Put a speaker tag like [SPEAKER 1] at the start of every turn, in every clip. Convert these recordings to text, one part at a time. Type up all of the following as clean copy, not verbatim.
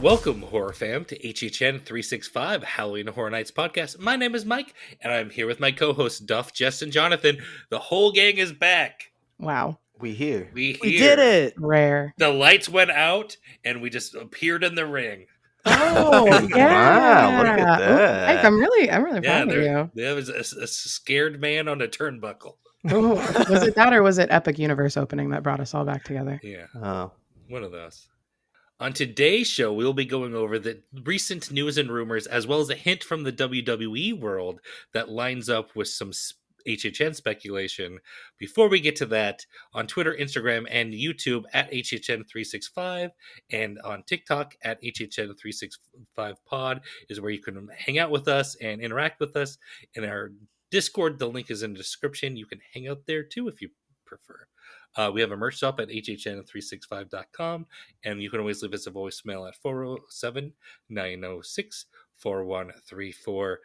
[SPEAKER 1] Welcome, horror fam, to HHN 365 Halloween Horror Nights podcast. My name is Mike, and I'm here with my co-hosts Duff, Jess, and Jonathan. The whole gang is back.
[SPEAKER 2] Wow.
[SPEAKER 3] We here.
[SPEAKER 1] We
[SPEAKER 4] did it.
[SPEAKER 2] Rare.
[SPEAKER 1] The lights went out, and we just appeared in the ring.
[SPEAKER 2] Oh, yeah.
[SPEAKER 3] Wow, look at that.
[SPEAKER 2] Mike, I'm really
[SPEAKER 1] Yeah,
[SPEAKER 2] proud of you.
[SPEAKER 1] there was a scared man on a turnbuckle.
[SPEAKER 2] Ooh, was it that or was it Epic Universe opening that brought us all back together?
[SPEAKER 1] Yeah,
[SPEAKER 3] Oh.
[SPEAKER 1] one of those. On today's show, we'll be going over the recent news and rumors, as well as a hint from the WWE world that lines up with some HHN speculation. Before we get to that, on Twitter, Instagram, and YouTube at HHN365, and on TikTok at HHN365pod is where you can hang out with us and interact with us. In our Discord, the link is in the description. You can hang out there too if you prefer. We have a merch shop at hhn365.com, and you can always leave us a voicemail at 407-906-4134.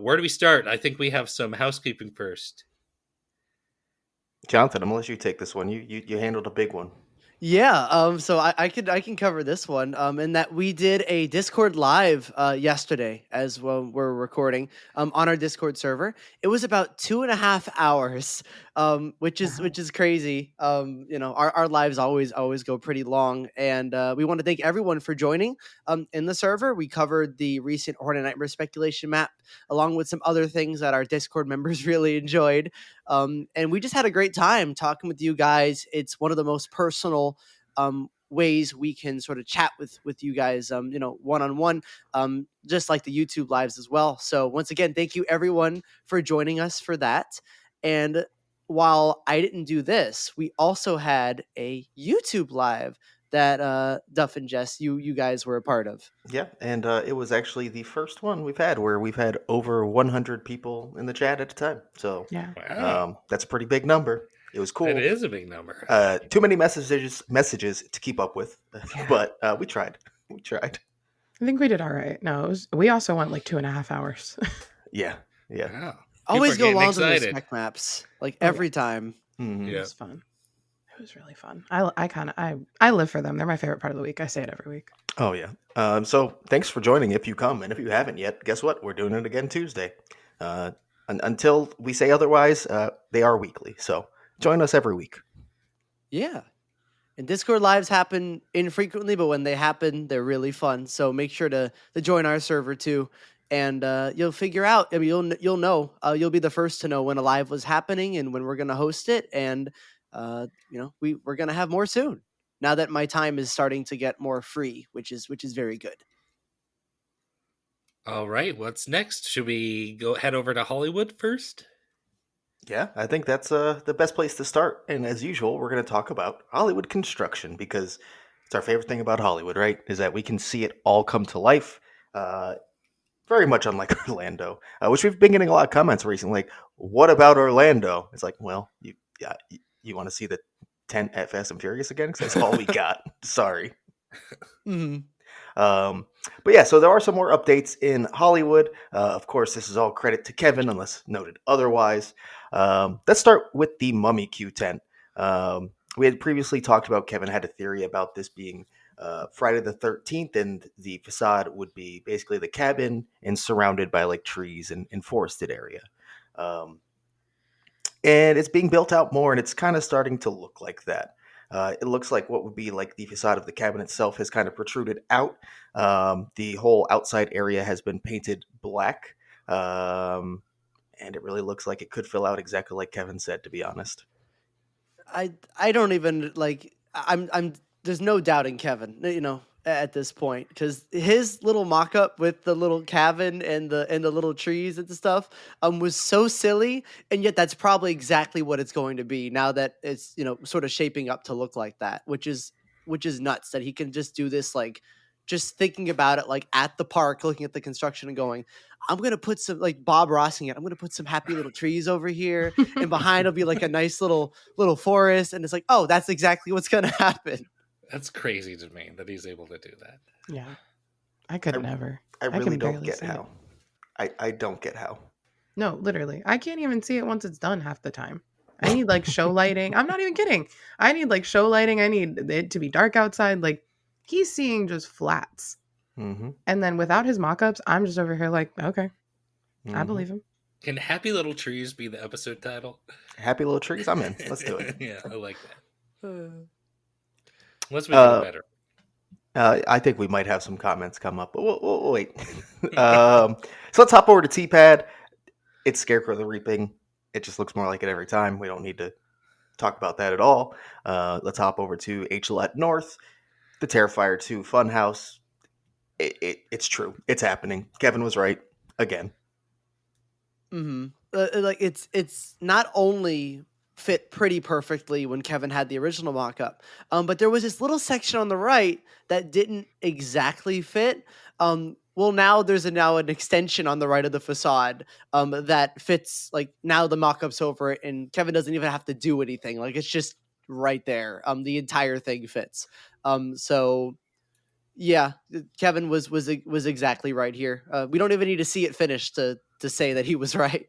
[SPEAKER 1] Where do we start? I think we have some housekeeping first.
[SPEAKER 3] Jonathan, I'm gonna let you take this one. You handled a big one.
[SPEAKER 4] Yeah, so I can cover this one. In that we did a Discord live yesterday as well. We're recording on our Discord server. It was about 2.5 hours, which is crazy. Our lives always go pretty long, and we want to thank everyone for joining. In the server, we covered the recent Horror Nightmare speculation map, along with some other things that our Discord members really enjoyed. And we just had a great time talking with you guys. It's one of the most personal ways we can sort of chat with you guys, one-on-one, just like the YouTube lives as well. So once again, thank you everyone for joining us for that. And while I didn't do this, we also had a YouTube live that Duff and Jess, you guys were a part of.
[SPEAKER 3] Yeah, and it was actually the first one we've had where we've had over 100 people in the chat at a time. So
[SPEAKER 2] Yeah.
[SPEAKER 1] Wow.
[SPEAKER 3] that's a pretty big number. It was cool.
[SPEAKER 1] It is a big number.
[SPEAKER 3] Too many messages to keep up with,
[SPEAKER 2] Yeah.
[SPEAKER 3] but we tried. We tried.
[SPEAKER 2] I think we did all right. No, we also went like 2.5 hours.
[SPEAKER 3] Yeah.
[SPEAKER 1] Wow.
[SPEAKER 4] Always
[SPEAKER 1] People are
[SPEAKER 4] go
[SPEAKER 1] getting
[SPEAKER 4] along to the
[SPEAKER 1] excited.
[SPEAKER 4] spec maps, like every time.
[SPEAKER 3] Mhm.
[SPEAKER 2] It
[SPEAKER 1] Yeah.
[SPEAKER 2] was fun. It was really fun. I live for them. They're my favorite part of the week. I say it every week.
[SPEAKER 3] Oh yeah. So thanks for joining. If you come, and if you haven't yet, guess what? We're doing it again Tuesday. Until we say otherwise, they are weekly. So join us every week.
[SPEAKER 4] Yeah. And Discord lives happen infrequently, but when they happen, they're really fun. So make sure to join our server too. And you'll figure out, I mean, you'll know, you'll be the first to know when a live was happening and when we're going to host it. And, we're going to have more soon now that my time is starting to get more free, which is very good.
[SPEAKER 1] All right, what's next? Should we head over to Hollywood first?
[SPEAKER 3] Yeah, I think that's the best place to start. And as usual, we're going to talk about Hollywood construction because it's our favorite thing about Hollywood, right? Is that we can see it all come to life. Very much unlike Orlando, which we've been getting a lot of comments recently. Like, what about Orlando? It's like, well, you want to see the 10 at Fast and Furious again? Because that's all we got. Sorry.
[SPEAKER 4] Mm-hmm.
[SPEAKER 3] But yeah, so there are some more updates in Hollywood. Of course, this is all credit to Kevin, unless noted otherwise. Let's start with the Mummy Q10. We had previously talked about Kevin had a theory about this being Friday the 13th, and the facade would be basically the cabin and surrounded by like trees and forested area. And it's being built out more, and it's kind of starting to look like that. It looks like what would be like the facade of the cabin itself has kind of protruded out. The whole outside area has been painted black, and it really looks like it could fill out exactly like Kevin said, to be honest.
[SPEAKER 4] I don't even like, I'm there's no doubting Kevin, at this point, because his little mock-up with the little cabin and the little trees and stuff was so silly, and yet that's probably exactly what it's going to be now that it's sort of shaping up to look like that, which is nuts that he can just do this, like just thinking about it, like at the park looking at the construction and going, I'm gonna put some, like Bob Rossing it, I'm gonna put some happy little trees over here, and behind will be like a nice little forest, and it's like, oh, that's exactly what's gonna happen.
[SPEAKER 1] That's crazy to me that he's able to do that.
[SPEAKER 2] Yeah. I could never.
[SPEAKER 3] I really
[SPEAKER 2] can
[SPEAKER 3] don't
[SPEAKER 2] barely
[SPEAKER 3] get
[SPEAKER 2] see
[SPEAKER 3] how. I don't get how.
[SPEAKER 2] No, literally. I can't even see it once it's done half the time. I need like show lighting. I'm not even kidding. I need like show lighting. I need it to be dark outside. Like He's seeing just flats.
[SPEAKER 3] Mm-hmm.
[SPEAKER 2] And then without his mock-ups, I'm just over here like, okay, I
[SPEAKER 3] Mm-hmm.
[SPEAKER 2] believe him.
[SPEAKER 1] Can Happy Little Trees be the episode title?
[SPEAKER 3] Happy Little Trees. I'm in. Let's do it.
[SPEAKER 1] Yeah, I like that. Let's make it better.
[SPEAKER 3] I think we might have some comments come up, but we'll wait. So let's hop over to T-Pad. It's Scarecrow the Reaping. It just looks more like it every time. We don't need to talk about that at all. Let's hop over to HLET North, the Terrifier 2 Funhouse. It's true. It's happening. Kevin was right again.
[SPEAKER 4] Mm-hmm. Like it's not only fit pretty perfectly when Kevin had the original mock-up, but there was this little section on the right that didn't exactly fit. Well, now there's now an extension on the right of the facade that fits. Like now the mock-up's over it, and Kevin doesn't even have to do anything. Like it's just right there. The entire thing fits. So yeah, Kevin was exactly right here. We don't even need to see it finished to say that he was right.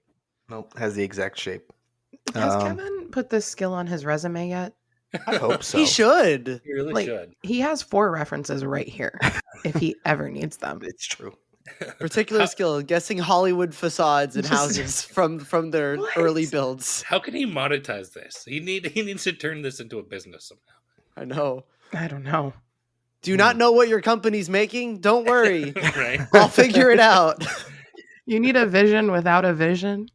[SPEAKER 3] Nope, has the exact shape.
[SPEAKER 2] Has Kevin put this skill on his resume yet?
[SPEAKER 3] I hope so.
[SPEAKER 4] He should.
[SPEAKER 1] You really should.
[SPEAKER 2] He has 4 references right here if he ever needs them.
[SPEAKER 3] It's true.
[SPEAKER 4] Particular skill, guessing Hollywood facades and houses from their
[SPEAKER 2] What?
[SPEAKER 4] early builds.
[SPEAKER 1] How can he monetize this? He needs to turn this into a business somehow.
[SPEAKER 4] I know.
[SPEAKER 2] I don't know.
[SPEAKER 4] Do you not know what your company's making? Don't worry.
[SPEAKER 1] Right?
[SPEAKER 4] I'll figure it out.
[SPEAKER 2] You need a vision without a vision.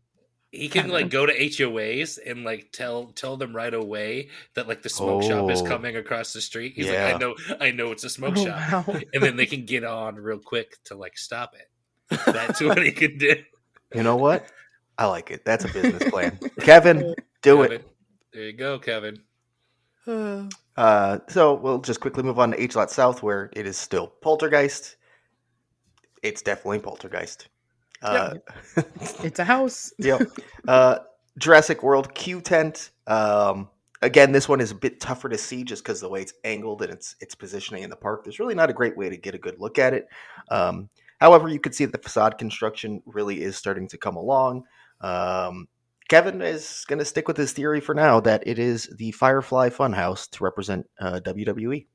[SPEAKER 1] He can like go to HOAs and like tell them right away that like the smoke shop is coming across the street. He's
[SPEAKER 3] Yeah.
[SPEAKER 1] like, I know it's a smoke
[SPEAKER 2] Oh,
[SPEAKER 1] shop,
[SPEAKER 2] wow.
[SPEAKER 1] and then they can get on real quick to like stop it. That's what he can do.
[SPEAKER 3] You know what? I like it. That's a business plan. Kevin, do
[SPEAKER 1] Kevin.
[SPEAKER 3] it.
[SPEAKER 1] There you go, Kevin.
[SPEAKER 3] So we'll just quickly move on to HLOT South, where it is still Poltergeist. It's definitely Poltergeist.
[SPEAKER 2] It's a house.
[SPEAKER 3] Yep. Jurassic World Q tent. Again, this one is a bit tougher to see just because the way it's angled and its positioning in the park. There's really not a great way to get a good look at it. However, you could see that the facade construction really is starting to come along. Kevin is going to stick with his theory for now that it is the Firefly Funhouse to represent WWE.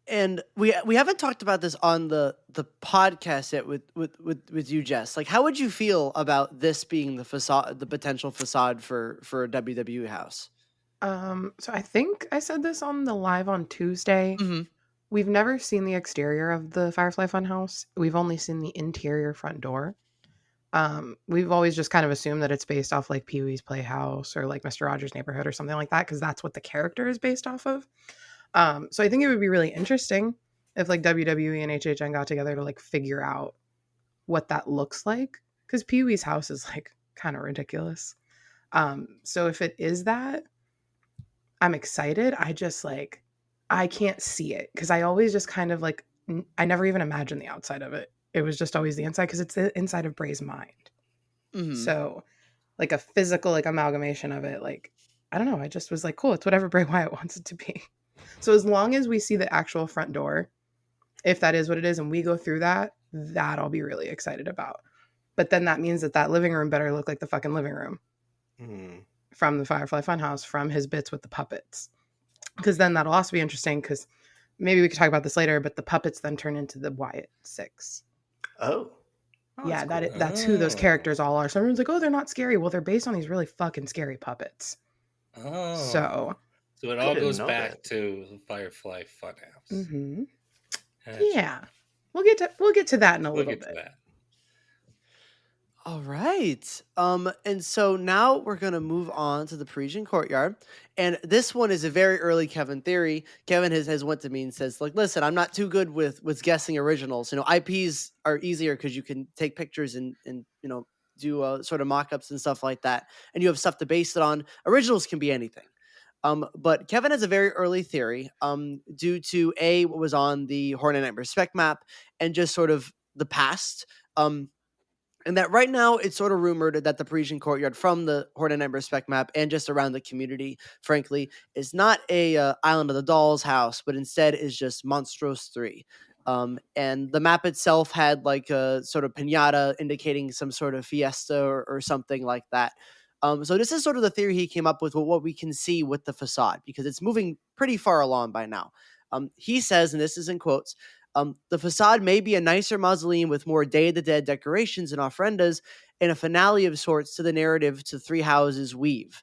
[SPEAKER 4] And we haven't talked about this on the podcast yet with you, Jess. Like, how would you feel about this being the facade, the potential facade for a WWE house?
[SPEAKER 2] So I think I said this on the live on Tuesday.
[SPEAKER 4] Mm-hmm.
[SPEAKER 2] We've never seen the exterior of the Firefly Funhouse. We've only seen the interior front door. We've always just kind of assumed that it's based off like Pee-wee's Playhouse or like Mr. Rogers' Neighborhood or something like that, because that's what the character is based off of. So I think it would be really interesting if like WWE and HHN got together to like figure out what that looks like, because Pee-wee's house is like kind of ridiculous. So if it is that, I'm excited. I can't see it because I always just kind of like, I never even imagined the outside of it. It was just always the inside because it's the inside of Bray's mind.
[SPEAKER 4] Mm-hmm.
[SPEAKER 2] So like a physical like amalgamation of it, like, I don't know. I just was like, cool, it's whatever Bray Wyatt wants it to be. So as long as we see the actual front door, if that is what it is, and we go through that I'll be really excited about. But then that means that living room better look like the fucking living room from the Firefly Funhouse, from his bits with the puppets. Because then that'll also be interesting, because maybe we could talk about this later, but the puppets then turn into the Wyatt Sicks.
[SPEAKER 3] Oh.
[SPEAKER 2] Yeah,
[SPEAKER 3] that's cool.
[SPEAKER 2] that's who those characters all are. So everyone's like, oh, they're not scary. Well, they're based on these really fucking scary puppets.
[SPEAKER 1] Oh.
[SPEAKER 2] So
[SPEAKER 1] it all goes back to the Firefly Funhouse.
[SPEAKER 2] mm-hmm.
[SPEAKER 1] Gotcha.
[SPEAKER 2] Yeah. We'll get to that in a little
[SPEAKER 1] Get
[SPEAKER 2] bit.
[SPEAKER 1] to that.
[SPEAKER 4] All right. And so now we're going to move on to the Parisian Courtyard. And this one is a very early Kevin theory. Kevin has went to me and says, like, listen, I'm not too good with guessing originals. You know, IPs are easier because you can take pictures and you know, do sort of mock-ups and stuff like that. And you have stuff to base it on. Originals can be anything. But Kevin has a very early theory due to what was on the Hornet Nightmare spec map and just sort of the past. And that right now it's sort of rumored that the Parisian Courtyard from the Hornet Nightmare spec map and just around the community, frankly, is not a Island of the Dolls house, but instead is just Monstrous 3. And the map itself had like a sort of piñata indicating some sort of fiesta or something like that. So this is sort of the theory he came up with what we can see with the facade, because it's moving pretty far along by now. He says, and this is in quotes, the facade may be a nicer mausoleum with more Day of the Dead decorations and ofrendas, and a finale of sorts to the narrative to The Three Houses weave.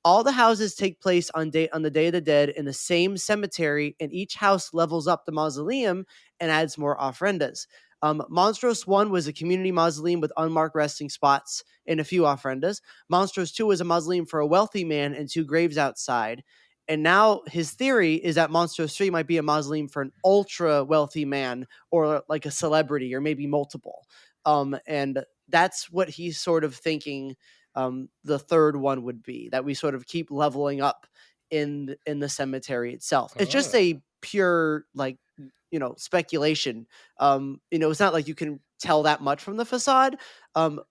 [SPEAKER 4] All the houses take place on the Day of the Dead in the same cemetery, and each house levels up the mausoleum and adds more ofrendas. Monstros 1 was a community mausoleum with unmarked resting spots and a few ofrendas. Monstros 2 was a mausoleum for a wealthy man and 2 graves outside. And now his theory is that Monstros 3 might be a mausoleum for an ultra wealthy man or like a celebrity or maybe multiple. And that's what he's sort of thinking the third one would be, that we sort of keep leveling up in the cemetery itself. It's just a pure speculation. It's not like you can tell that much from the facade,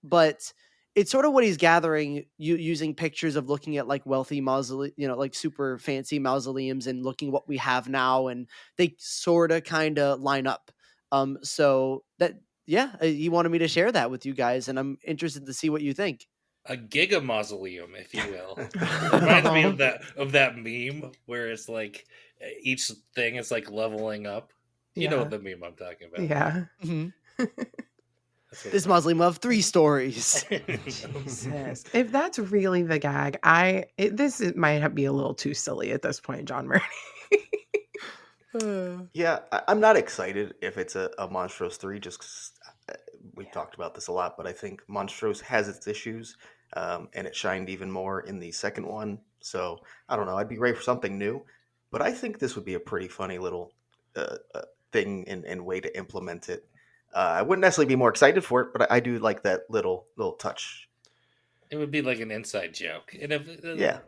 [SPEAKER 4] but it's sort of what he's gathering using pictures of looking at like wealthy mausoleum, like super fancy mausoleums, and looking what we have now, and they sort of kind of line up. So that, he wanted me to share that with you guys, and I'm interested to see what you think.
[SPEAKER 1] A giga mausoleum, if you will. It reminds me of that meme where it's like each thing is like leveling up. You know what the meme I'm talking about.
[SPEAKER 2] Yeah.
[SPEAKER 4] Mm-hmm. This mausoleum of 3 stories.
[SPEAKER 2] Jesus. If that's really the gag, this might be a little too silly at this point, John Murray.
[SPEAKER 3] Yeah, I'm not excited if it's a Monstros 3, just 'cause we've talked about this a lot, but I think Monstros has its issues, and it shined even more in the second one. So I don't know. I'd be ready for something new, but I think this would be a pretty funny little thing and way to implement it. I wouldn't necessarily be more excited for it, but I do like that little touch.
[SPEAKER 1] It would be like an inside joke. And
[SPEAKER 3] Yeah.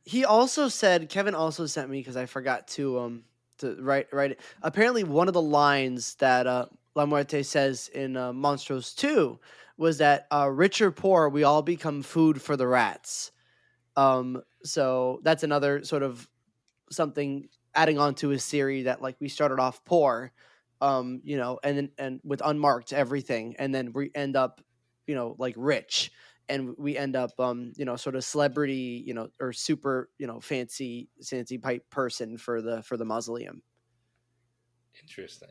[SPEAKER 4] He also said, Kevin also sent me, because I forgot to write it. Apparently, one of the lines that La Muerte says in Monstros 2 was that rich or poor, we all become food for the rats. So that's another sort of something adding on to his theory that like we started off poor, and with unmarked everything, and then we end up, like rich, and we end up, sort of celebrity, or super, fancy pipe person for the mausoleum.
[SPEAKER 1] Interesting.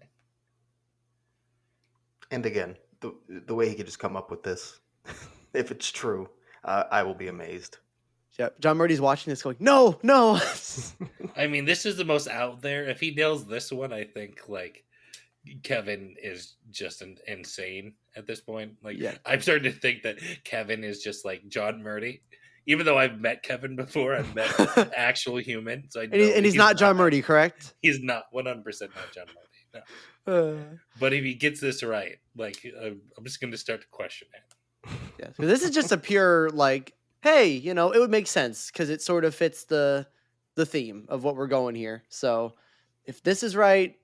[SPEAKER 3] And again, the way he could just come up with this, if it's true, I will be amazed.
[SPEAKER 4] Yeah, John Murray's watching this going, no.
[SPEAKER 1] I mean, this is the most out there. If he nails this one, I think like Kevin is just insane at this point. Like,
[SPEAKER 4] yeah.
[SPEAKER 1] I'm starting to think that Kevin is just like John Murray. Even though I've met Kevin before, I've met an actual human. So
[SPEAKER 4] he's not John Murray, correct?
[SPEAKER 1] He's not 100% not John Murray. No. But if he gets this right, like, I'm just going to start to question it.
[SPEAKER 4] Yeah, so this is just a pure like, hey, it would make sense because it sort of fits the theme of what we're going here. So if this is right,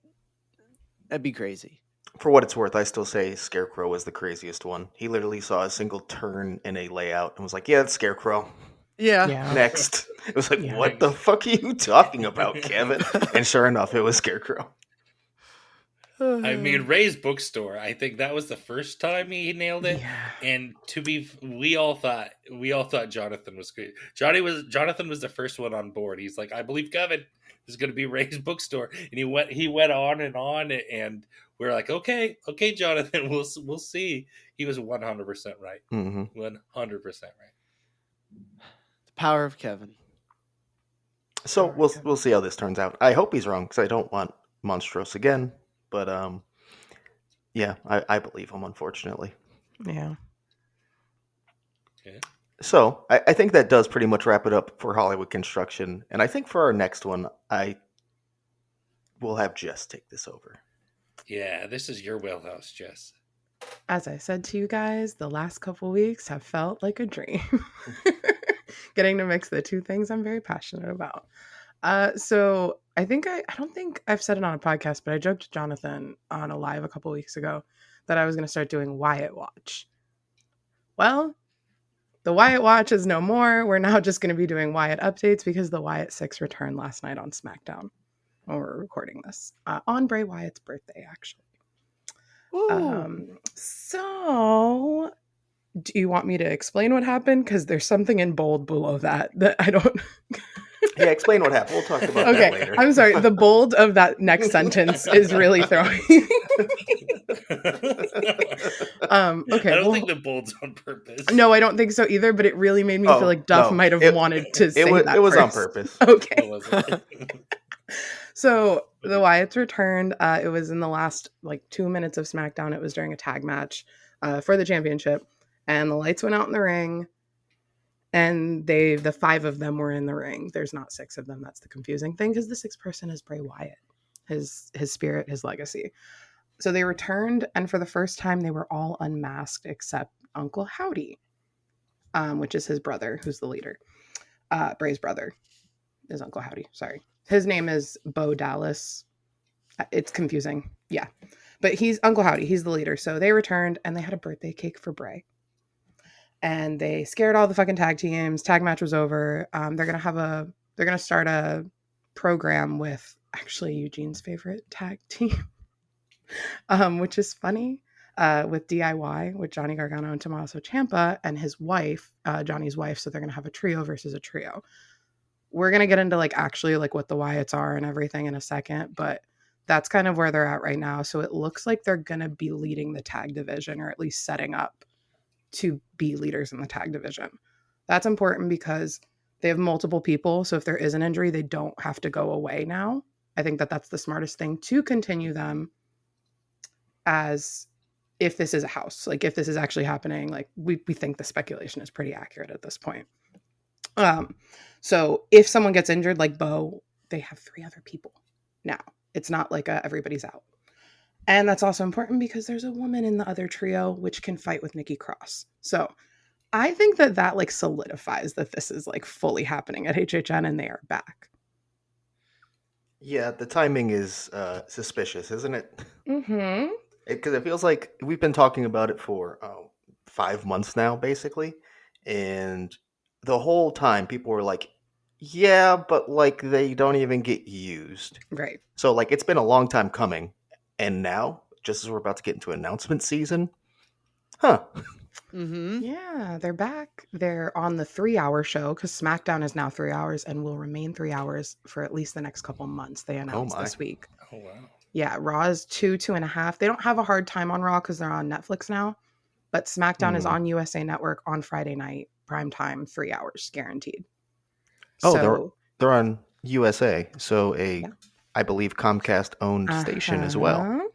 [SPEAKER 4] that'd be crazy.
[SPEAKER 3] For what it's worth, I still say Scarecrow was the craziest one. He literally saw a single turn in a layout and was like, yeah, it's Scarecrow.
[SPEAKER 4] Yeah.
[SPEAKER 3] Next. It was like, what the fuck are you talking about, Kevin? And sure enough, it was Scarecrow.
[SPEAKER 1] I mean, Ray's Bookstore, I think that was the first time he nailed it.
[SPEAKER 2] Yeah.
[SPEAKER 1] And we all thought Jonathan was great. Jonathan was the first one on board. He's like, I believe Kevin is going to be Ray's Bookstore. And he went on, and we're like, okay, Jonathan, we'll see. He was 100% right. 100% right.
[SPEAKER 4] The power of Kevin.
[SPEAKER 3] So we'll see how this turns out. I hope he's wrong, because I don't want Monstros again. But I believe him, unfortunately.
[SPEAKER 2] Yeah.
[SPEAKER 3] So I think that does pretty much wrap it up for Hollywood Construction. And I think for our next one, I will have Jess take this over.
[SPEAKER 1] Yeah, this is your wheelhouse, Jess.
[SPEAKER 2] As I said to you guys, the last couple weeks have felt like a dream. Getting to mix the two things I'm very passionate about. So I don't think I've said it on a podcast, but I joked to Jonathan on a live a couple weeks ago that I was going to start doing Wyatt Watch. Well, the Wyatt Watch is no more. We're now just going to be doing Wyatt updates because the Wyatt Sicks returned last night on SmackDown when we're recording this on Bray Wyatt's birthday, actually. So do you want me to explain what happened? Because there's something in bold below that I don't.
[SPEAKER 3] Yeah, explain what happened. We'll talk about that
[SPEAKER 2] Okay,
[SPEAKER 3] later.
[SPEAKER 2] I'm sorry. The bold of that next sentence is really throwing.
[SPEAKER 1] I
[SPEAKER 2] Okay,
[SPEAKER 1] don't
[SPEAKER 2] well,
[SPEAKER 1] think the bold's on purpose.
[SPEAKER 2] no, I don't think so either. But it really made me feel like Duff
[SPEAKER 3] no.
[SPEAKER 2] might have wanted to say that
[SPEAKER 3] it was on
[SPEAKER 2] first.
[SPEAKER 3] purpose.
[SPEAKER 2] Okay.
[SPEAKER 1] What was it?
[SPEAKER 2] So the Wyatts returned. It was in the last like 2 minutes of SmackDown. It was during a tag match for the championship, and the lights went out in the ring. And the 5 of them were in the ring. There's not 6 of them. That's the confusing thing, because the 6th person is Bray Wyatt, his spirit, his legacy. So they returned, and for the first time, they were all unmasked except Uncle Howdy, which is his brother, who's the leader. Bray's brother is Uncle Howdy. Sorry, his name is Bo Dallas. It's confusing, yeah, but he's Uncle Howdy. He's the leader. So they returned, and they had a birthday cake for Bray. And they scared all the fucking tag teams. Tag match was over. They're gonna start a program with actually Eugene's favorite tag team, which is funny, with DIY with Johnny Gargano and Tommaso Ciampa and his wife, Johnny's wife. So they're gonna have a trio versus a trio. We're gonna get into like actually like what the Wyatts are and everything in a second, but that's kind of where they're at right now. So it looks like they're gonna be leading the tag division, or at least setting up to be leaders in the tag division. That's important because they have multiple people. So if there is an injury, they don't have to go away now. I think that that's the smartest thing to continue them, as if this is a house. Like if this is actually happening, like we think the speculation is pretty accurate at this point. So if someone gets injured like Bo, they have 3 other people now. It's not like everybody's out. And that's also important because there's a woman in the other trio which can fight with Nikki Cross. So I think that like solidifies that this is like fully happening at HHN and they are back.
[SPEAKER 3] Yeah, the timing is suspicious, isn't it?
[SPEAKER 2] Mm-hmm.
[SPEAKER 3] Because it feels like we've been talking about it for 5 months now, basically. And the whole time people were like, yeah, but like they don't even get used.
[SPEAKER 2] Right.
[SPEAKER 3] So like it's been a long time coming. And now, just as we're about to get into announcement season,
[SPEAKER 4] Mm-hmm.
[SPEAKER 2] Yeah, they're back. They're on the 3-hour show because SmackDown is now 3 hours and will remain 3 hours for at least the next couple months. They announced
[SPEAKER 3] my.
[SPEAKER 2] this week.
[SPEAKER 1] Oh wow.
[SPEAKER 2] Yeah, Raw is 2.5. They don't have a hard time on Raw because they're on Netflix now. But SmackDown is on USA Network on Friday night, prime time, 3 hours guaranteed.
[SPEAKER 3] Oh,
[SPEAKER 2] So
[SPEAKER 3] they're on USA, so I believe Comcast owned station as well.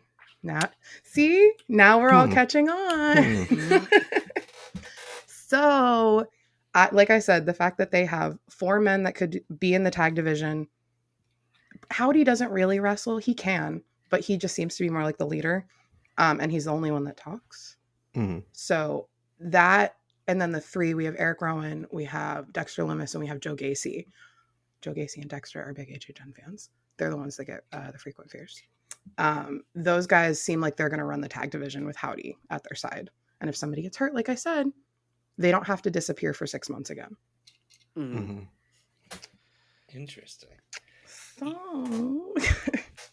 [SPEAKER 2] Now we're all catching on. So, like I said, the fact that they have 4 men that could be in the tag division. Howdy doesn't really wrestle. He can, but he just seems to be more like the leader. And he's the only one that talks.
[SPEAKER 3] Mm-hmm.
[SPEAKER 2] So that, and then the 3, we have Eric Rowan, we have Dexter Lumis, and we have Joe Gacy. Joe Gacy and Dexter are big HHN fans. They're the ones that get the frequent fears. Those guys seem like they're going to run the tag division with Howdy at their side. And if somebody gets hurt, like I said, they don't have to disappear for 6 months again.
[SPEAKER 3] Mm-hmm.
[SPEAKER 1] Interesting.
[SPEAKER 2] So...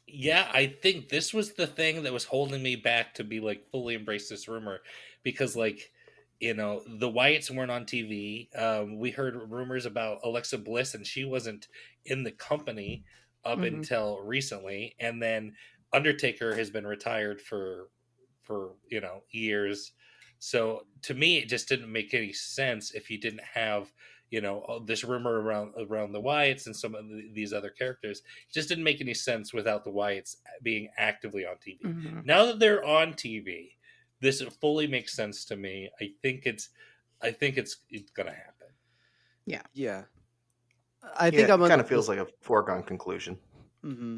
[SPEAKER 1] Yeah, I think this was the thing that was holding me back to be like fully embrace this rumor, because like, you know, the Wyatts weren't on TV. We heard rumors about Alexa Bliss, and she wasn't in the company up until recently. And then Undertaker has been retired for years. So to me, it just didn't make any sense if you didn't have, you know, this rumor around the Wyatts and some of these other characters. It just didn't make any sense without the Wyatts being actively on TV.
[SPEAKER 2] Mm-hmm.
[SPEAKER 1] Now that they're on TV, this fully makes sense to me. I think it's gonna happen.
[SPEAKER 4] Yeah. I think
[SPEAKER 3] it kind of feels like a foregone conclusion.
[SPEAKER 4] Mm-hmm.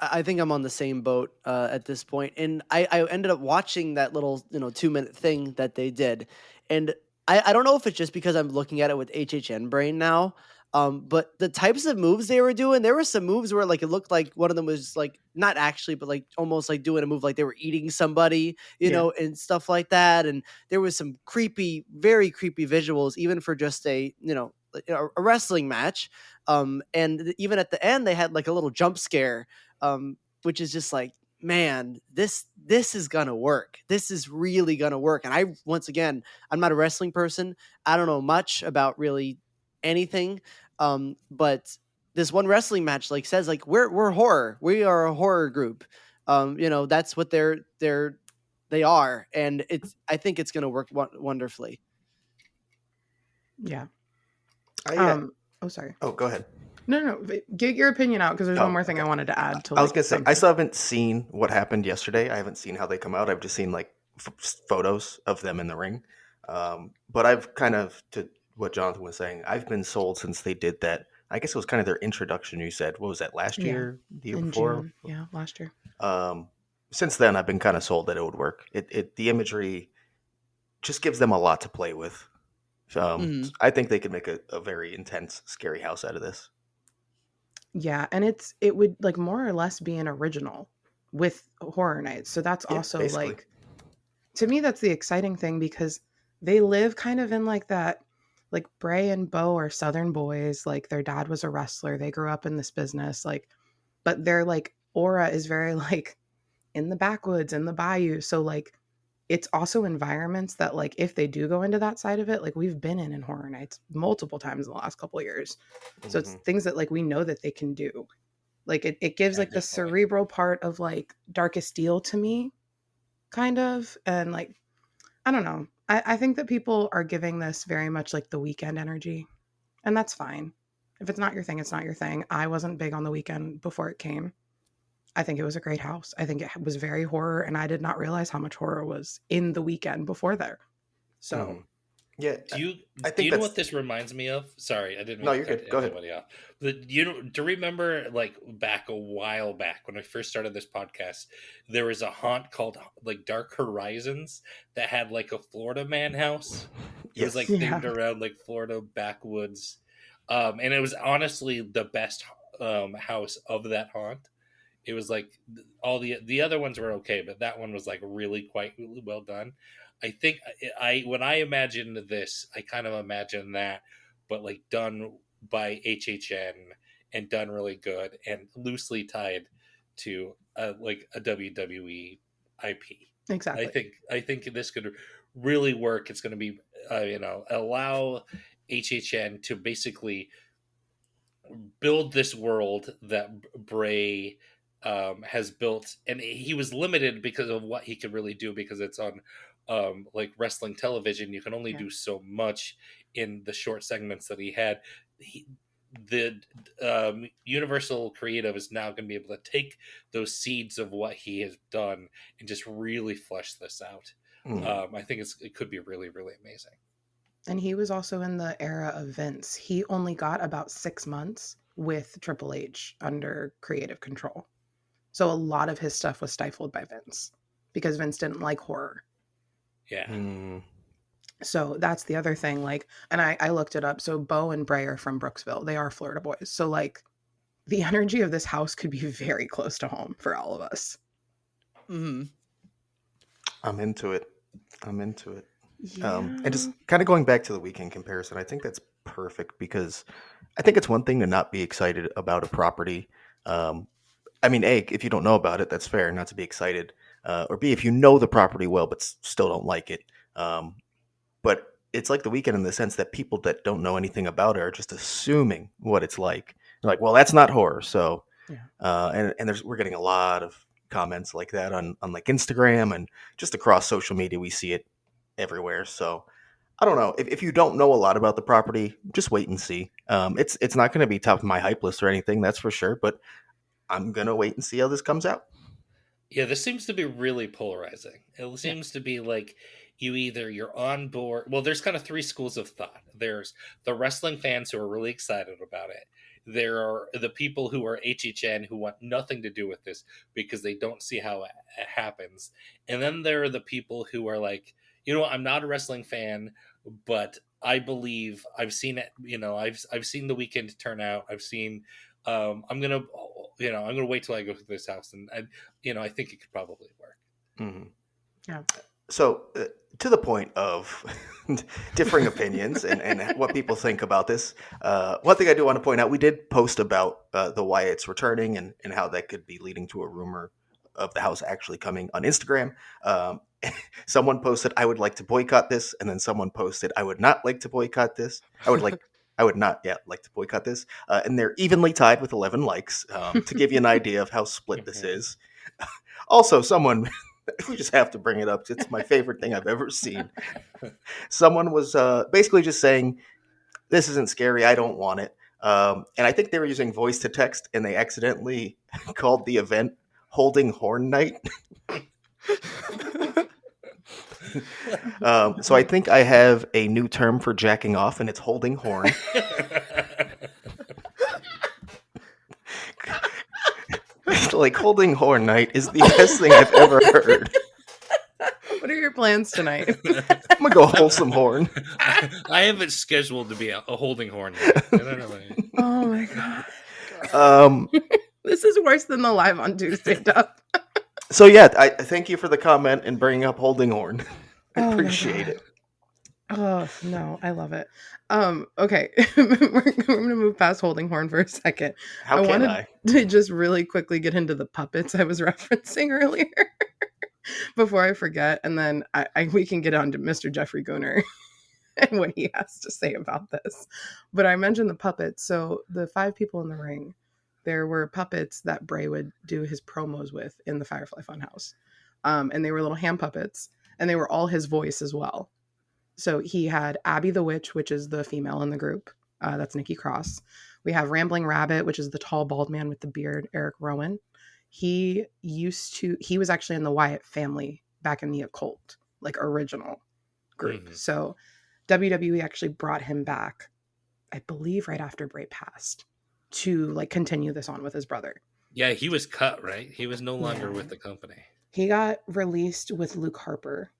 [SPEAKER 4] I think I'm on the same boat at this point, and I ended up watching that little 2-minute thing that they did, and I don't know if it's just because I'm looking at it with HHN brain now, but the types of moves they were doing, there were some moves where like it looked like one of them was like not actually, but like almost like doing a move like they were eating somebody, you know, and stuff like that, and there was some creepy, very creepy visuals even for just a wrestling match, and even at the end they had like a little jump scare, which is just like, man, this is gonna work. This is really gonna work. And once again, I'm not a wrestling person. I don't know much about really anything. But this one wrestling match like says like we're horror. We are a horror group. That's what they are, and I think it's going to work wonderfully.
[SPEAKER 2] Yeah.
[SPEAKER 3] I
[SPEAKER 2] Oh, sorry.
[SPEAKER 3] oh, go ahead.
[SPEAKER 2] No, get your opinion out because there's one
[SPEAKER 3] Oh,
[SPEAKER 2] more thing
[SPEAKER 3] okay.
[SPEAKER 2] I wanted to add to
[SPEAKER 3] I was
[SPEAKER 2] like
[SPEAKER 3] gonna say I
[SPEAKER 2] something.
[SPEAKER 3] still haven't seen what happened yesterday. I haven't seen how they come out. I've just seen like photos of them in the ring. But I've kind of, to what Jonathan was saying, I've been sold since they did that. I guess it was kind of their introduction. You said, what was that, last
[SPEAKER 2] Yeah,
[SPEAKER 3] year, the year
[SPEAKER 2] in
[SPEAKER 3] before?
[SPEAKER 2] June. Yeah, last year.
[SPEAKER 3] Um, since then, I've been kind of sold that it would work. The imagery just gives them a lot to play with.
[SPEAKER 4] Hmm.
[SPEAKER 3] I think they could make a very intense, scary house out of this.
[SPEAKER 2] Yeah, and it would like more or less be an original with Horror Nights. So that's
[SPEAKER 3] Yeah,
[SPEAKER 2] also
[SPEAKER 3] basically.
[SPEAKER 2] like, to me that's the exciting thing because they live kind of in like that, like Bray and Bo are Southern boys, like their dad was a wrestler, they grew up in this business, like, but their like aura is very like in the backwoods, in the bayou. So like it's also environments that like if they do go into that side of it, like we've been in Horror Nights multiple times in the last couple of years. So it's
[SPEAKER 3] Hmm.
[SPEAKER 2] things that like we know that they can do. Like it gives
[SPEAKER 1] Yeah,
[SPEAKER 2] like the
[SPEAKER 1] definitely.
[SPEAKER 2] cerebral part of like Darkest Steel to me, kind of. And like, I don't know. I think that people are giving this very much like the weekend energy. And that's fine. If it's not your thing, it's not your thing. I wasn't big on the weekend before it came. I think it was a great house. I think it was very horror, and I did not realize how much horror was in the weekend before there. So,
[SPEAKER 3] Hmm. Yeah,
[SPEAKER 1] Do you
[SPEAKER 3] I
[SPEAKER 1] do
[SPEAKER 3] think
[SPEAKER 1] you know
[SPEAKER 3] that's.
[SPEAKER 1] what this reminds me of? Sorry, I didn't
[SPEAKER 3] No,
[SPEAKER 1] mean to
[SPEAKER 3] you're
[SPEAKER 1] cut
[SPEAKER 3] good. Go ahead.
[SPEAKER 1] anybody off. But do you remember like back a while back when I first started this podcast, there was a haunt called like Dark Horizons that had like a Florida man house. It was like
[SPEAKER 3] Yes.
[SPEAKER 2] yeah.
[SPEAKER 1] themed around like Florida backwoods, and it was honestly the best house of that haunt. It was like all the other ones were okay, but that one was like really quite really well done. I think I when I imagined this, I kind of imagined that, but like done by HHN and done really good and loosely tied to like a WWE IP.
[SPEAKER 2] Exactly.
[SPEAKER 1] I think this could really work. It's going to be allow HHN to basically build this world that Bray has built, and he was limited because of what he could really do because it's on like wrestling television. You can only
[SPEAKER 2] Yeah.
[SPEAKER 1] do so much in the short segments that he had. The Universal Creative is now going to be able to take those seeds of what he has done and just really flesh this out.
[SPEAKER 3] Mhm.
[SPEAKER 1] I think it could be really, really amazing.
[SPEAKER 2] And he was also in the era of Vince. He only got about 6 months with Triple H under creative control. So a lot of his stuff was stifled by Vince because Vince didn't like horror.
[SPEAKER 1] Yeah.
[SPEAKER 3] Mm.
[SPEAKER 2] So that's the other thing. Like, and I looked it up. So Bo and Bray are from Brooksville. They are Florida boys. So like the energy of this house could be very close to home for all of us.
[SPEAKER 4] Hmm.
[SPEAKER 3] I'm into it. I'm into it. And
[SPEAKER 2] Yeah.
[SPEAKER 3] just kind of going back to the weekend comparison, I think that's perfect because I think it's one thing to not be excited about a property. Um, I mean, A, if you don't know about it, that's fair not to be excited. Or B, if you know the property well but still don't like it. But it's like the weekend in the sense that people that don't know anything about it are just assuming what it's like. They're like, well, that's not horror. So,
[SPEAKER 2] Yeah.
[SPEAKER 3] and we're getting a lot of comments like that on like Instagram and just across social media. We see it everywhere. So I don't know if you don't know a lot about the property, just wait and see. It's not going to be top of my hype list or anything, that's for sure. But I'm gonna wait and see how this comes out.
[SPEAKER 1] Yeah, this seems to be really polarizing. It
[SPEAKER 2] Yeah.
[SPEAKER 1] seems to be like you're on board. Well, there's kind of three schools of thought. There's the wrestling fans who are really excited about it. There are the people who are HHN who want nothing to do with this because they don't see how it happens. And then there are the people who are like, I'm not a wrestling fan, but I believe I've seen it. I've seen the weekend turn out. I've seen. I'm gonna wait till I go to this house, and I think it could probably work.
[SPEAKER 3] Hmm.
[SPEAKER 2] Yeah.
[SPEAKER 3] So, to the point of differing opinions and what people think about this, one thing I do want to point out, we did post about the Wyatts returning and how that could be leading to a rumor of the house actually coming on Instagram. Um, Someone posted, "I would like to boycott this," and then someone posted, "I would not like to boycott this. I would like." I would not like to boycott this. And they're evenly tied with 11 likes to give you an idea of how split this is. Also, someone, we just have to bring it up. It's my favorite thing I've ever seen. Someone was basically just saying, this isn't scary. I don't want it. And I think they were using voice to text, and they accidentally called the event Holding Horn Night. So I think I have a new term for jacking off, and it's holding horn. Like, holding horn night is the best thing I've ever heard.
[SPEAKER 2] What are your plans tonight?
[SPEAKER 3] I'm gonna go hold some horn.
[SPEAKER 1] I have it scheduled to be a holding horn. I don't know.
[SPEAKER 2] Oh my god.
[SPEAKER 3] Um,
[SPEAKER 2] This is worse than the live on Tuesday stuff.
[SPEAKER 3] so yeah, I thank you for the comment and bringing up holding horn. I
[SPEAKER 2] Oh my
[SPEAKER 3] appreciate
[SPEAKER 2] God.
[SPEAKER 3] it.
[SPEAKER 2] Oh no, I love it. Okay, we're gonna move past holding horn for a second.
[SPEAKER 3] How
[SPEAKER 2] I
[SPEAKER 3] can
[SPEAKER 2] wanted
[SPEAKER 3] I?
[SPEAKER 2] to just really quickly get into the puppets I was referencing earlier before I forget, and then we can get on to Mr. Jeffrey Gooner and what he has to say about this. But I mentioned the puppets. So the 5 people in the ring, there were puppets that Bray would do his promos with in the Firefly Funhouse, and they were little hand puppets, and they were all his voice as well. So he had Abby the Witch, which is the female in the group. That's Nikki Cross. We have Rambling Rabbit, which is the tall, bald man with the beard, Eric Rowan. He was actually in the Wyatt family back in the occult, like original group.
[SPEAKER 1] Mhm.
[SPEAKER 2] So WWE actually brought him back, I believe, right after Bray passed to like continue this on with his brother.
[SPEAKER 1] Yeah, he was cut, right? He was no longer
[SPEAKER 2] Yeah.
[SPEAKER 1] with the company.
[SPEAKER 2] He got released with Luke Harper.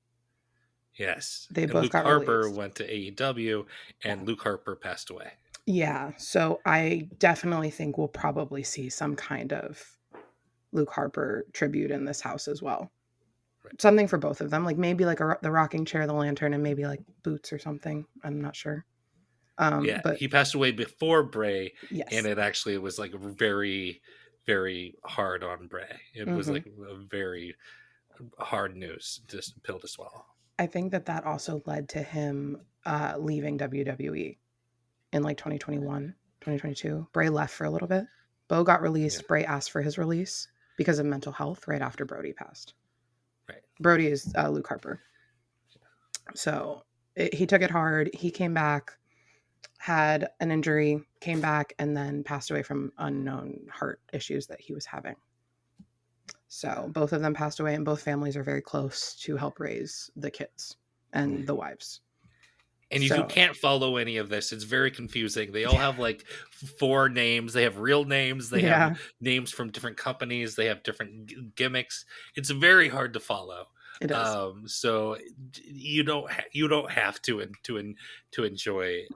[SPEAKER 1] Yes.
[SPEAKER 2] They
[SPEAKER 1] and
[SPEAKER 2] both
[SPEAKER 1] Luke
[SPEAKER 2] got
[SPEAKER 1] Harper
[SPEAKER 2] released.
[SPEAKER 1] went to AEW, and Luke Harper passed away.
[SPEAKER 2] Yeah, so I definitely think we'll probably see some kind of Luke Harper tribute in this house as well.
[SPEAKER 1] Right.
[SPEAKER 2] Something for both of them, like maybe like the rocking chair, the lantern, and maybe like boots or something. I'm not sure.
[SPEAKER 1] Yeah,
[SPEAKER 2] but
[SPEAKER 1] he passed away before Bray,
[SPEAKER 2] yes,
[SPEAKER 1] and it actually was like very, very hard on Bray. It was
[SPEAKER 2] Mhm.
[SPEAKER 1] like a very hard news pill to swallow.
[SPEAKER 2] I think that also led to him leaving WWE in like 2021, 2022. Bray left for a little bit. Bo got released.
[SPEAKER 1] Yeah.
[SPEAKER 2] Bray asked for his release because of mental health right after Brody passed.
[SPEAKER 1] Right.
[SPEAKER 2] Brody is Luke Harper. So he took it hard. He came back, had an injury, came back, and then passed away from unknown heart issues that he was having. So both of them passed away, and both families are very close to help raise the kids and the wives.
[SPEAKER 1] And if you can't follow any of this, it's very confusing. They all have like 4 names. They have real names. They have names from different companies. They have different gimmicks. It's very hard to follow.
[SPEAKER 2] It is.
[SPEAKER 1] So you don't have to enjoy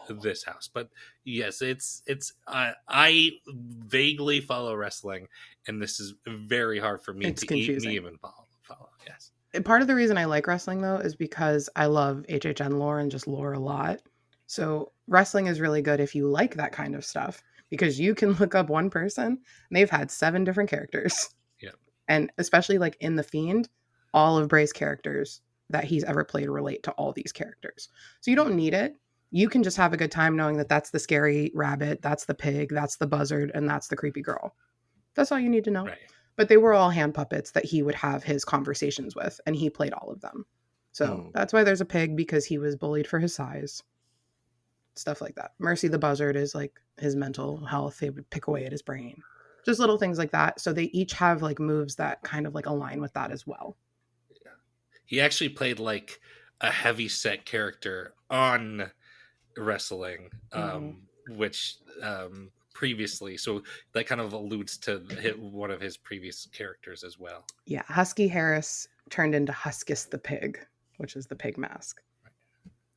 [SPEAKER 1] this house. But yes, it's I vaguely follow wrestling, and this is very hard for me to even follow. Yes.
[SPEAKER 2] Part of the reason I like wrestling, though, is because I love HHN lore and just lore a lot. So wrestling is really good if you like that kind of stuff, because you can look up one person and they've had 7 different characters.
[SPEAKER 1] Yeah.
[SPEAKER 2] And especially like in The Fiend, all of Bray's characters that he's ever played relate to all these characters. So you don't need it. You can just have a good time knowing that that's the scary rabbit, that's the pig, that's the buzzard, and that's the creepy girl. That's all you need to know.
[SPEAKER 1] Right.
[SPEAKER 2] But they were all hand puppets that he would have his conversations with, and he played all of them. So that's why there's a pig, because he was bullied for his size. Stuff like that. Mercy the buzzard is like his mental health. They would pick away at his brain. Just little things like that. So they each have like moves that kind of like align with that as well.
[SPEAKER 1] Yeah. He actually played like a heavy set character on wrestling, which previously, so that kind of alludes to one of his previous characters as well.
[SPEAKER 2] Yeah, Husky Harris turned into Huskus the pig, which is the pig mask.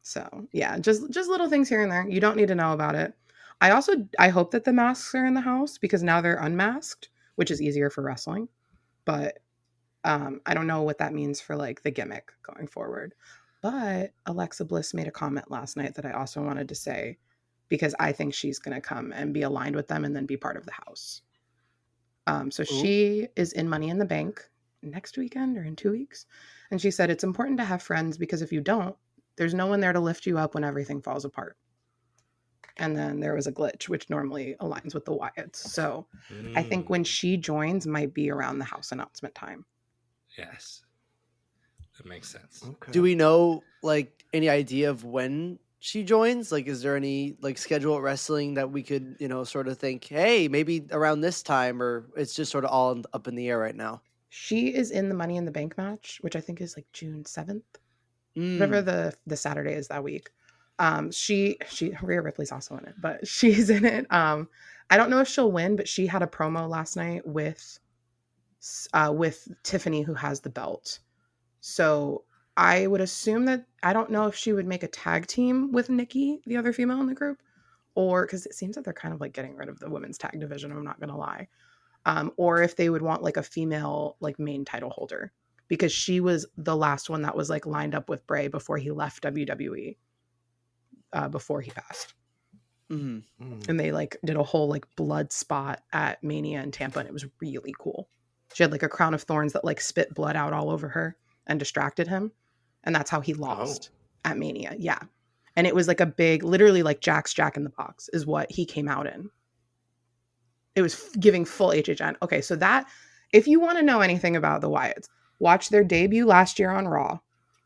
[SPEAKER 2] So yeah, just little things here and there. You don't need to know about it. I hope that the masks are in the house, because now they're unmasked, which is easier for wrestling. But I don't know what that means for like the gimmick going forward. But Alexa Bliss made a comment last night that I also wanted to say, because I think she's going to come and be aligned with them and then be part of the house. So she is in Money in the Bank next weekend or in 2 weeks. And she said, it's important to have friends, because if you don't, there's no one there to lift you up when everything falls apart. and then there was a glitch, which normally aligns with the Wyatts. So I think when she joins might be around the house announcement time.
[SPEAKER 1] Yes, that makes sense.
[SPEAKER 3] Okay.
[SPEAKER 4] Do we know like any idea of when she joins? Like, is there any like schedule at wrestling that we could, sort of think, hey, maybe around this time, or it's just sort of all up in the air right now?
[SPEAKER 2] She is in the Money in the Bank match, which I think is like June 7th, whatever the Saturday is that week. She Rhea Ripley's also in it, but she's in it. I don't know if she'll win, but she had a promo last night with Tiffany, who has the belt. So I would assume that, I don't know if she would make a tag team with Nikki, the other female in the group, or because it seems that they're kind of like getting rid of the women's tag division. I'm not gonna lie. Or if they would want like a female like main title holder, because she was the last one that was like lined up with Bray before he left WWE, before he passed.
[SPEAKER 4] Mm-hmm.
[SPEAKER 2] And they like did a whole like blood spot at Mania in Tampa, and it was really cool. She had like a crown of thorns that like spit blood out all over her and distracted him, and that's how he lost at Mania. Yeah. And it was like a big, literally like Jack's Jack in the Box is what he came out in. It was giving full HHN. Okay, so that, if you want to know anything about the Wyatts, watch their debut last year on Raw,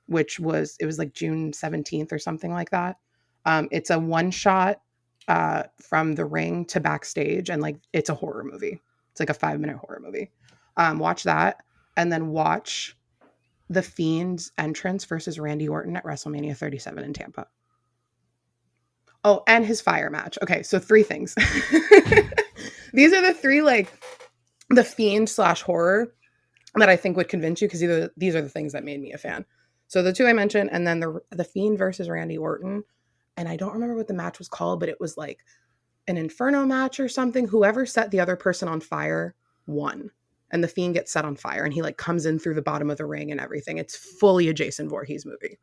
[SPEAKER 2] it was like June 17th or something like that. It's a one shot from the ring to backstage, and like it's a horror movie. It's like a 5-minute horror movie. Watch that, and then watch The Fiend's entrance versus Randy Orton at WrestleMania 37 in Tampa. Oh, and his fire match. Okay, so 3 things. These are the 3, like, the Fiend / horror that I think would convince you, because these are the things that made me a fan. So the 2 I mentioned, and then the Fiend versus Randy Orton, and I don't remember what the match was called, but it was like an Inferno match or something. Whoever set the other person on fire won, and the Fiend gets set on fire, and he like comes in through the bottom of the ring and everything. It's fully a Jason Voorhees movie.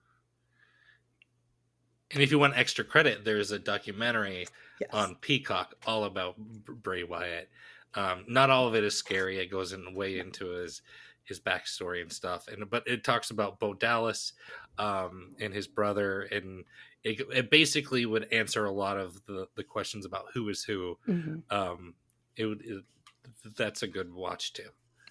[SPEAKER 1] And if you want extra credit, there's a documentary
[SPEAKER 2] Yes.
[SPEAKER 1] on Peacock all about Bray Wyatt. Not all of it is scary. It goes way into his backstory and stuff. But it talks about Bo Dallas and his brother, and it basically would answer a lot of the questions about who is who.
[SPEAKER 2] Mm-hmm.
[SPEAKER 1] That's a good watch too.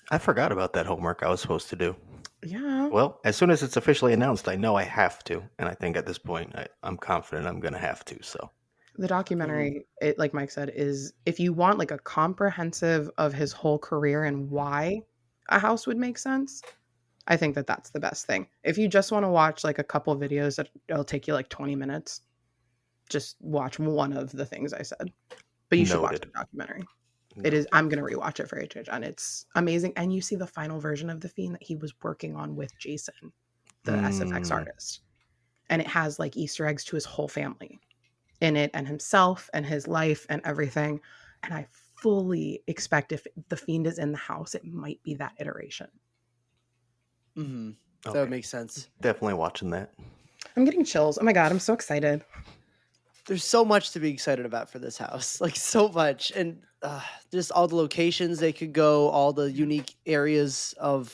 [SPEAKER 3] I forgot about that homework I was supposed to do.
[SPEAKER 2] Yeah.
[SPEAKER 3] Well, as soon as it's officially announced, I know I have to. And I think at this point, I'm confident I'm going to have to. So
[SPEAKER 2] The documentary, it, like Mike said, is if you want like a comprehensive of his whole career and why a house would make sense, I think that that's the best thing. If you just want to watch like a couple of videos that it'll take you like 20 minutes, just watch one of the things I said. But you should watch the documentary. It is. I'm going to rewatch it for HHN. It's amazing. And you see the final version of The Fiend that he was working on with Jason, the SFX artist. And it has like Easter eggs to his whole family in it, and himself and his life and everything. And I fully expect if The Fiend is in the house, it might be that iteration.
[SPEAKER 4] Mm-hmm. That would make sense.
[SPEAKER 3] Definitely watching that.
[SPEAKER 2] I'm getting chills. Oh my God, I'm so excited.
[SPEAKER 4] There's so much to be excited about for this house, like so much. And just all the locations they could go, all the unique areas of,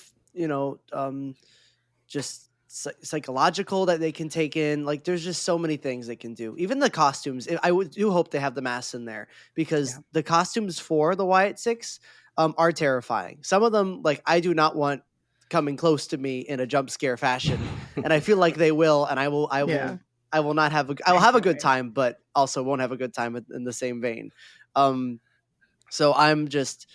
[SPEAKER 4] just psychological that they can take in. Like there's just so many things they can do. Even the costumes. I do hope they have the masks in there, because the costumes for the Wyatt Sicks are terrifying. Some of them, like, I do not want coming close to me in a jump scare fashion. And I feel like they will, and I will not have I will have a good time, but also won't have a good time in the same vein. So I'm just,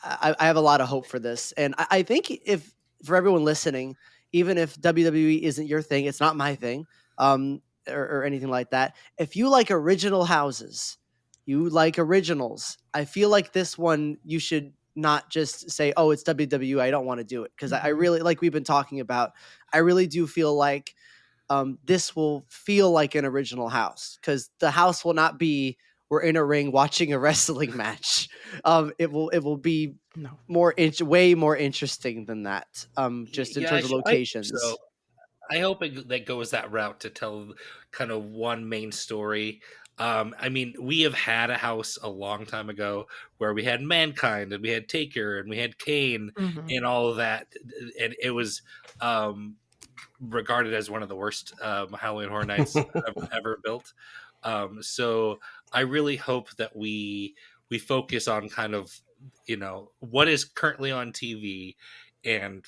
[SPEAKER 4] I have a lot of hope for this. And I think if, for everyone listening, even if WWE isn't your thing, it's not my thing, or anything like that. If you like original houses, you like originals, I feel like this one, you should not just say, oh, it's WWE, I don't want to do it. Because I really, like we've been talking about, I really do feel like this will feel like an original house, because the house will not be we're in a ring watching a wrestling match. It will be way more interesting than that. Just in terms of locations.
[SPEAKER 1] I hope that goes that route to tell kind of one main story. I mean, we have had a house a long time ago where we had Mankind and we had Taker and we had Kane and all of that, and it was regarded as one of the worst Halloween Horror Nights ever built. So I really hope that we focus on kind of, what is currently on TV, and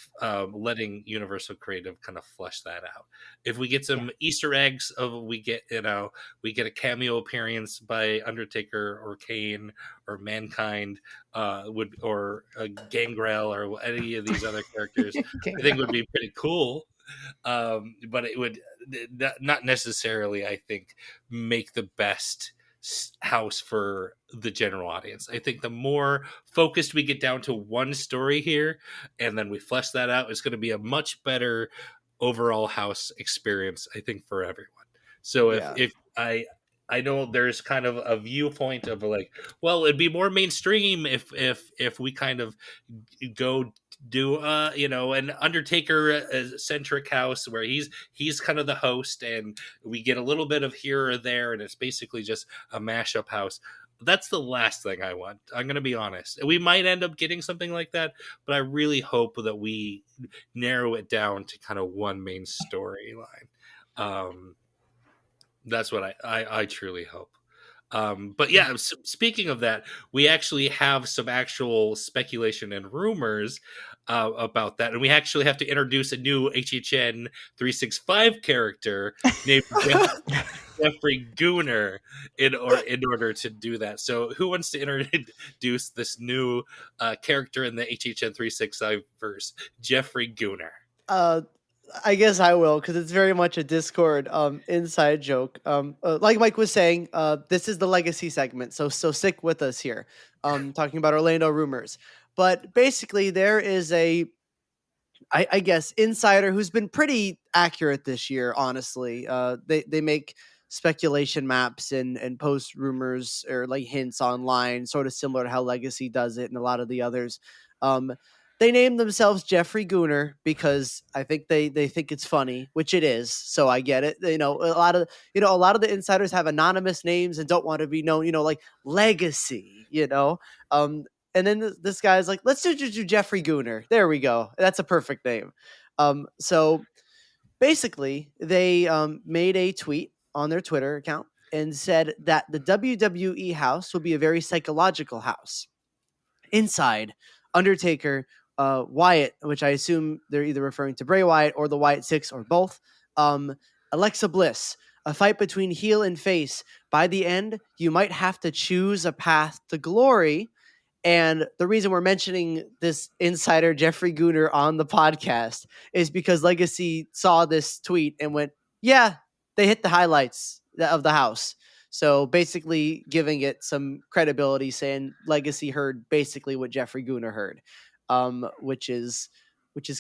[SPEAKER 1] letting Universal Creative kind of flesh that out. If we get
[SPEAKER 2] Yeah.
[SPEAKER 1] some Easter eggs of, we get a cameo appearance by Undertaker or Kane or Mankind, or Gangrel or any of these other characters, I think would
[SPEAKER 2] Gangrel.
[SPEAKER 1] be pretty cool. But it would not necessarily, I think, make the best house for the general audience. I think the more focused we get down to one story here, and then we flesh that out, it's going to be a much better overall house experience, I think, for everyone. So
[SPEAKER 4] Yeah.
[SPEAKER 1] if I know there's kind of a viewpoint of like, well, it'd be more mainstream if we kind of go do an Undertaker centric house where he's kind of the host, and we get a little bit of here or there, and it's basically just a mashup house. That's the last thing I want. I'm going to be honest. We might end up getting something like that, but I really hope that we narrow it down to kind of one main storyline. That's what I truly hope. But yeah, speaking of that, we actually have some actual speculation and rumors about that, and we actually have to introduce a new HHN 365 character named Jeffrey Gooner in order to do that. So, who wants to introduce this new character in the HHN 365 verse, Jeffrey Gooner?
[SPEAKER 4] I guess I will, because it's very much a Discord inside joke. Like Mike was saying, this is the legacy segment, so stick with us here. Talking about Orlando rumors, but basically there is I guess insider who's been pretty accurate this year. Honestly, they make speculation maps and post rumors or like hints online, sort of similar to how Legacy does it and a lot of the others. Um, they named themselves Jeffrey Gooner because I think they think it's funny, which it is. So I get it. A lot of the insiders have anonymous names and don't want to be known. Like Legacy. Um, and then this guy's like, let's do Jeffrey Gooner. There we go. That's a perfect name. So basically, they made a tweet on their Twitter account and said that the WWE house will be a very psychological house. Inside, Undertaker, Wyatt, which I assume they're either referring to Bray Wyatt or the Wyatt Sicks or both, Alexa Bliss, a fight between heel and face. By the end, you might have to choose a path to glory. And the reason we're mentioning this insider Jeffrey Gooner on the podcast is because Legacy saw this tweet and went, yeah, they hit the highlights of the house. So basically giving it some credibility, saying Legacy heard basically what Jeffrey Gooner heard, which is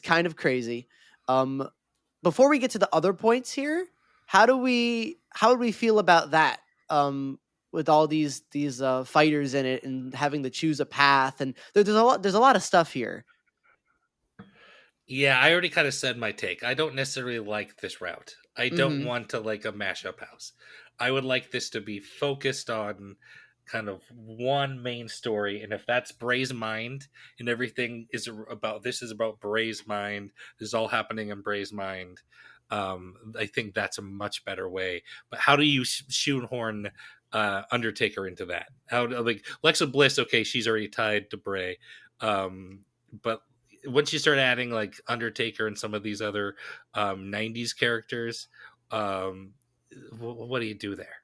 [SPEAKER 4] kind of crazy. Before we get to the other points here, how do we feel about that? With all these fighters in it and having to choose a path, and there's a lot of stuff here.
[SPEAKER 1] Yeah, I already kind of said my take. I don't necessarily like this route. I don't want to like a mashup house. I would like this to be focused on kind of one main story, and if that's Bray's mind and everything is about Bray's mind, this is all happening in Bray's mind. I think that's a much better way. But how do you shoehorn Undertaker into that? How like Alexa Bliss? Okay, she's already tied to Bray, but once you start adding like Undertaker and some of these other 90s characters, what do you do there?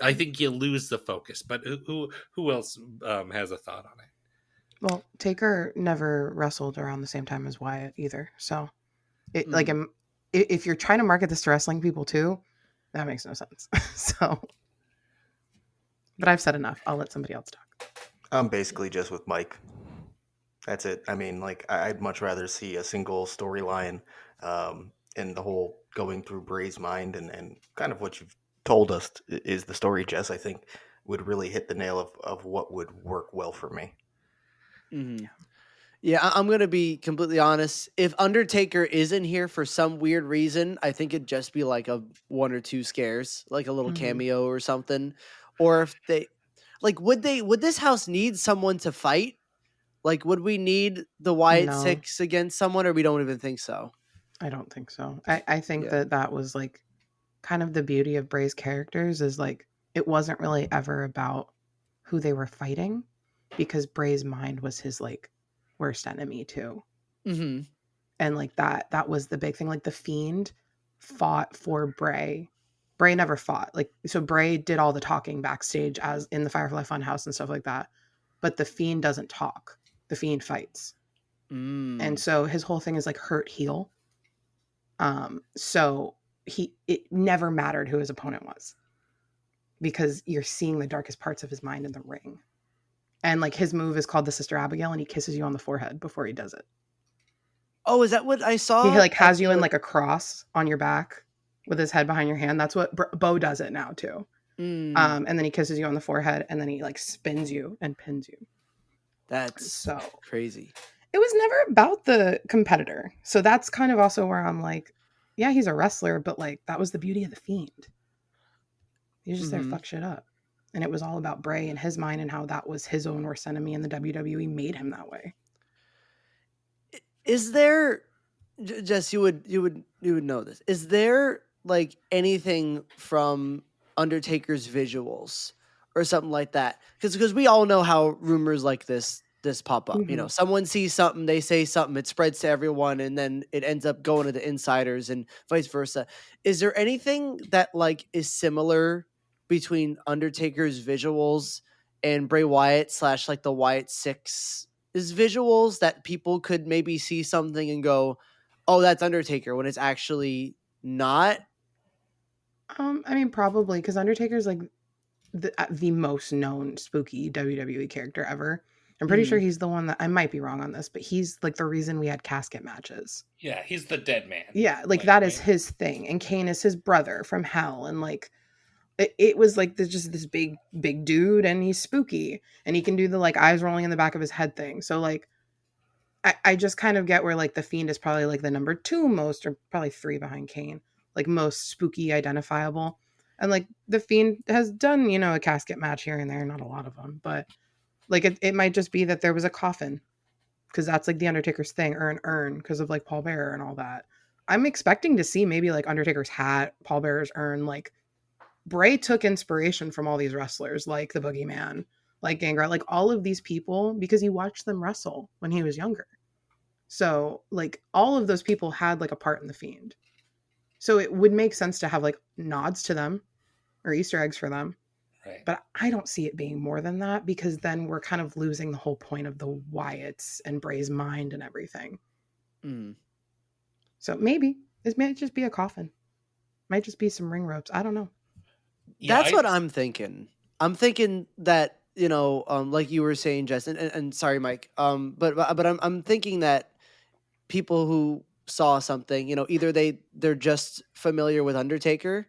[SPEAKER 1] I think you lose the focus. But who else has a thought on it?
[SPEAKER 2] Well, Taker never wrestled around the same time as Wyatt either. So, if you're trying to market this to wrestling people too, that makes no sense. So, but I've said enough. I'll let somebody else talk.
[SPEAKER 3] I'm basically just with Mike. That's it. I mean, like, I'd much rather see a single storyline, and the whole going through Bray's mind and kind of what you've told us is the story, Jess, I think would really hit the nail of what would work well for me.
[SPEAKER 4] Mm-hmm. Yeah, I'm going to be completely honest. If Undertaker isn't here for some weird reason, I think it'd just be like a one or two scares, like a little cameo or something. Or if they would this house need someone to fight? Like, would we need the Wyatt Sicks against someone, or we don't even think so?
[SPEAKER 2] I don't think so. I think that was like kind of the beauty of Bray's characters is like it wasn't really ever about who they were fighting, because Bray's mind was his like worst enemy too.
[SPEAKER 4] Mm-hmm.
[SPEAKER 2] And like that was the big thing. Like the Fiend fought for Bray. Bray never fought. Like, so Bray did all the talking backstage as in the Firefly Funhouse and stuff like that. But the Fiend doesn't talk. The Fiend fights. And so his whole thing is like hurt, heal. So it never mattered who his opponent was, because you're seeing the darkest parts of his mind in the ring. And like his move is called the Sister Abigail, and he kisses you on the forehead before he does it.
[SPEAKER 4] Oh, is that what I saw?
[SPEAKER 2] He like has you in like a cross on your back with his head behind your hand. That's what Bo does it now too. And then he kisses you on the forehead, and then he like spins you and pins you.
[SPEAKER 4] That's
[SPEAKER 2] so
[SPEAKER 4] crazy.
[SPEAKER 2] It was never about the competitor. So that's kind of also where I'm like, yeah, he's a wrestler, but like that was the beauty of the Fiend. He's just there to fuck shit up. And it was all about Bray and his mind and how that was his own worst enemy, and the WWE made him that way.
[SPEAKER 4] Is there, Jess, you would know this. Is there like anything from Undertaker's visuals or something like that? Because we all know how rumors like this pop up. You know, someone sees something, they say something, it spreads to everyone, and then it ends up going to the insiders and vice versa. Is there anything that like is similar between Undertaker's visuals and Bray Wyatt / like the Wyatt Sicks visuals, that people could maybe see something and go, "Oh, that's Undertaker," when it's actually not?
[SPEAKER 2] I mean, probably, because Undertaker's like the most known spooky WWE character ever. I'm pretty sure he's the one that, I might be wrong on this, but he's like the reason we had casket matches.
[SPEAKER 1] Yeah, he's the dead man.
[SPEAKER 2] Yeah, like that is his thing. And Kane is his brother from hell. And like, it was like just this big dude, and he's spooky, and he can do the like eyes rolling in the back of his head thing. So like, I just kind of get where like the Fiend is probably like the number 2 most, or probably 3 behind Kane, like most spooky identifiable. And like the Fiend has done, you know, a casket match here and there, not a lot of them, but like it might just be that there was a coffin, because that's like the Undertaker's thing, or an urn because of like Paul Bearer and all that. I'm expecting to see maybe like Undertaker's hat, Paul Bearer's urn. Like Bray took inspiration from all these wrestlers, like the Boogeyman, like Gangrel, like all of these people, because he watched them wrestle when he was younger. So like all of those people had like a part in the Fiend. So it would make sense to have like nods to them or Easter eggs for them.
[SPEAKER 1] Right.
[SPEAKER 2] But I don't see it being more than that, because then we're kind of losing the whole point of the Wyatts and Bray's mind and everything. So maybe it might just be a coffin. Might just be some ring ropes. I don't know.
[SPEAKER 4] Yeah, that's what I'm thinking. I'm thinking that, you know, like you were saying, Jess, and sorry, Mike, but I'm thinking that people who saw something, you know, either they're just familiar with Undertaker,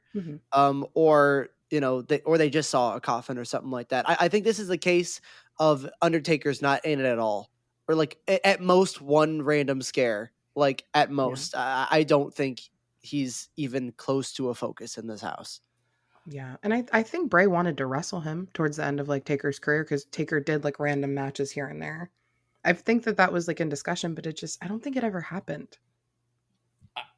[SPEAKER 4] or you know, they just saw a coffin or something like that. I think this is the case of Undertaker's not in it at all, or like at most one random scare, like at most. I don't think he's even close to a focus in this house.
[SPEAKER 2] Yeah, and I think Bray wanted to wrestle him towards the end of like Taker's career, because Taker did like random matches here and there. I think that was like in discussion, but I don't think it ever happened.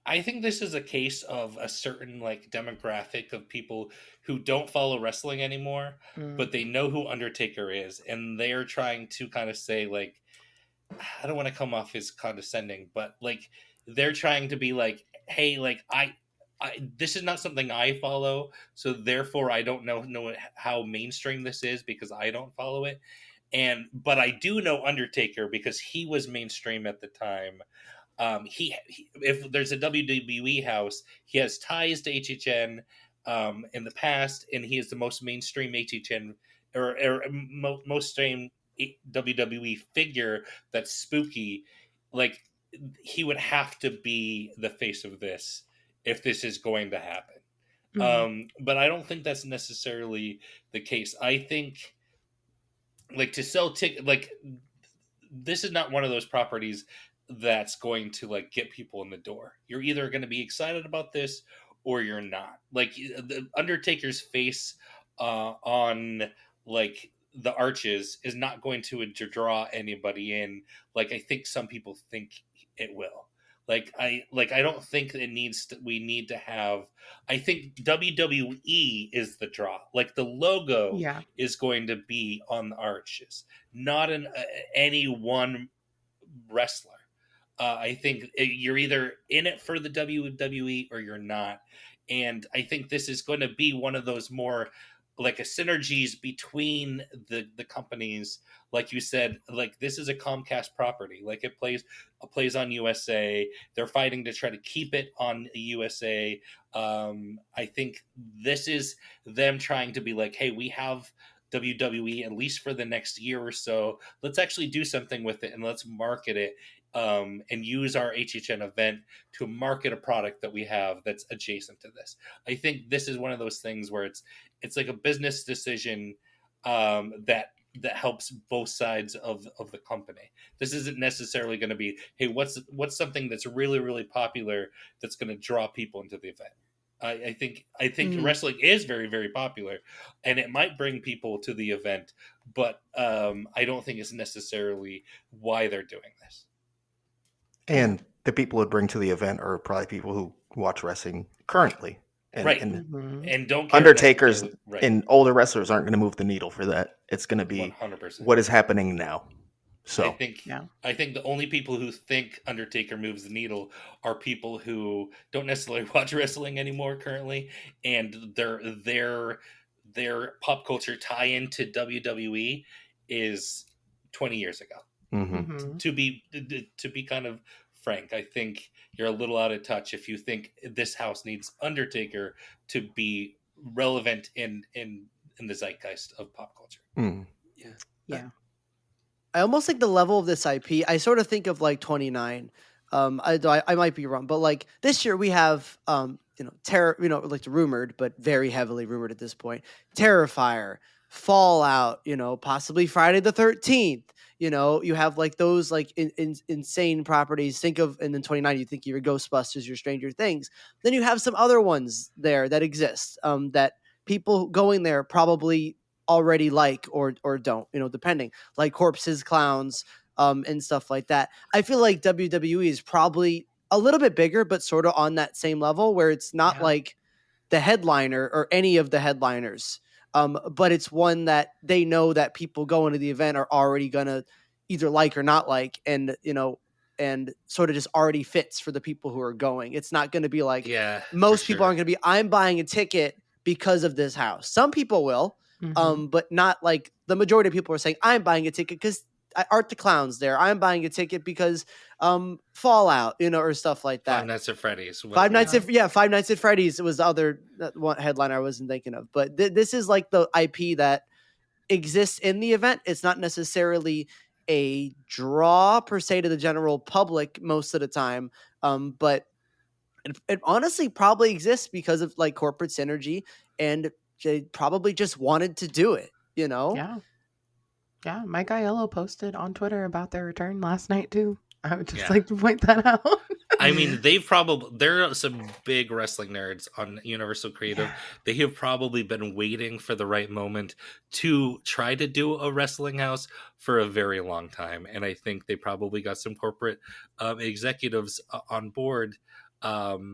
[SPEAKER 1] I think this is a case of a certain like demographic of people who don't follow wrestling anymore, but they know who Undertaker is, and they're trying to kind of say like, I don't want to come off as condescending, but like they're trying to be like, hey, like I this is not something I follow, so therefore I don't know how mainstream this is because I don't follow it. But I do know Undertaker because he was mainstream at the time. He if there's a WWE house, he has ties to HHN in the past, and he is the most mainstream HHN or most mainstream WWE figure that's spooky. Like he would have to be the face of this if this is going to happen. But I don't think that's necessarily the case. I think like to sell ticket, like this is not one of those properties that's going to like get people in the door. You're either going to be excited about this or you're not. Like the Undertaker's face on like the arches is not going to draw anybody in like I think some people think it will. I don't think it needs to, we need to have. I think WWE is the draw. Like the logo
[SPEAKER 2] Yeah.
[SPEAKER 1] is going to be on the arches, not any one wrestler. I think you're either in it for the WWE or you're not. And I think this is going to be one of those more like a synergies between the companies. Like you said, like this is a Comcast property. Like it plays on USA. They're fighting to try to keep it on USA. I think this is them trying to be like, hey, we have WWE at least for the next year or so. Let's actually do something with it and let's market it, and use our HHN event to market a product that we have that's adjacent to this. I think this is one of those things where it's like a business decision, that helps both sides of the company. This isn't necessarily going to be, hey, what's something that's really really popular that's going to draw people into the event. I think wrestling is very very popular, and it might bring people to the event, but I don't think it's necessarily why they're doing this.
[SPEAKER 3] And the people it bring to the event are probably people who watch wrestling currently. And,
[SPEAKER 1] Right.
[SPEAKER 3] and
[SPEAKER 1] And don't care
[SPEAKER 3] Undertakers
[SPEAKER 1] right.
[SPEAKER 3] and older wrestlers aren't going to move the needle for that. It's going to be
[SPEAKER 1] 100%.
[SPEAKER 3] what is happening now. So
[SPEAKER 1] I think the only people who think Undertaker moves the needle are people who don't necessarily watch wrestling anymore currently, and their pop culture tie into WWE is 20 years ago.
[SPEAKER 3] Mm-hmm.
[SPEAKER 1] To be kind of frank, I think you're a little out of touch if you think this house needs Undertaker to be relevant in the zeitgeist of pop culture.
[SPEAKER 3] Mm.
[SPEAKER 2] Yeah.
[SPEAKER 4] I almost like the level of this IP. I sort of think of like 29. I might be wrong, but like this year we have Terror, like rumored, but very heavily rumored at this point. Terrifier, Fallout, possibly Friday the 13th. You have like those like insane properties. Think of, and then 29, you think your Ghostbusters, your Stranger Things. Then you have some other ones there that exist, that people going there probably already like or don't, depending, like Corpses, Clowns, and stuff like that. I feel like WWE is probably a little bit bigger, but sort of on that same level where it's not like the headliner or any of the headliners. But it's one that they know that people going to the event are already going to either like or not like, and, and sort of just already fits for the people who are going. It's not going to be like, most people aren't going to be, I'm buying a ticket because of this house. Some people will, but not like the majority of people are saying, I'm buying a ticket because Art the Clown's there. I'm buying a ticket because Fallout, or stuff like that.
[SPEAKER 1] Five Nights at Freddy's.
[SPEAKER 4] Five Nights at Freddy's was the other one headliner I wasn't thinking of. But this is like the IP that exists in the event. It's not necessarily a draw per se to the general public most of the time, but it honestly probably exists because of like corporate synergy, and they probably just wanted to do it.
[SPEAKER 2] Yeah, Mike Aiello posted on Twitter about their return last night too. I would just like to point that out.
[SPEAKER 1] I mean, there are some big wrestling nerds on Universal Creative. They have probably been waiting for the right moment to try to do a wrestling house for a very long time. And I think they probably got some corporate executives on board. For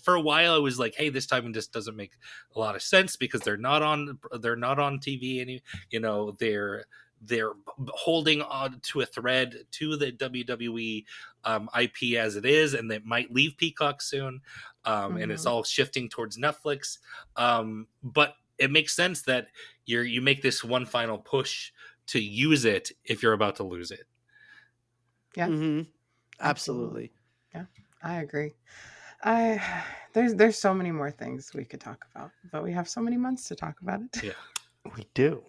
[SPEAKER 1] a while I was like, hey, this timing just doesn't make a lot of sense because they're not on TV any, they're holding on to a thread to the WWE IP as it is, and they might leave Peacock soon, and it's all shifting towards Netflix, but it makes sense that you make this one final push to use it if you're about to lose it.
[SPEAKER 4] Absolutely.
[SPEAKER 2] Yeah, I agree. There's so many more things we could talk about, but we have so many months to talk about it.
[SPEAKER 1] Yeah,
[SPEAKER 3] we do.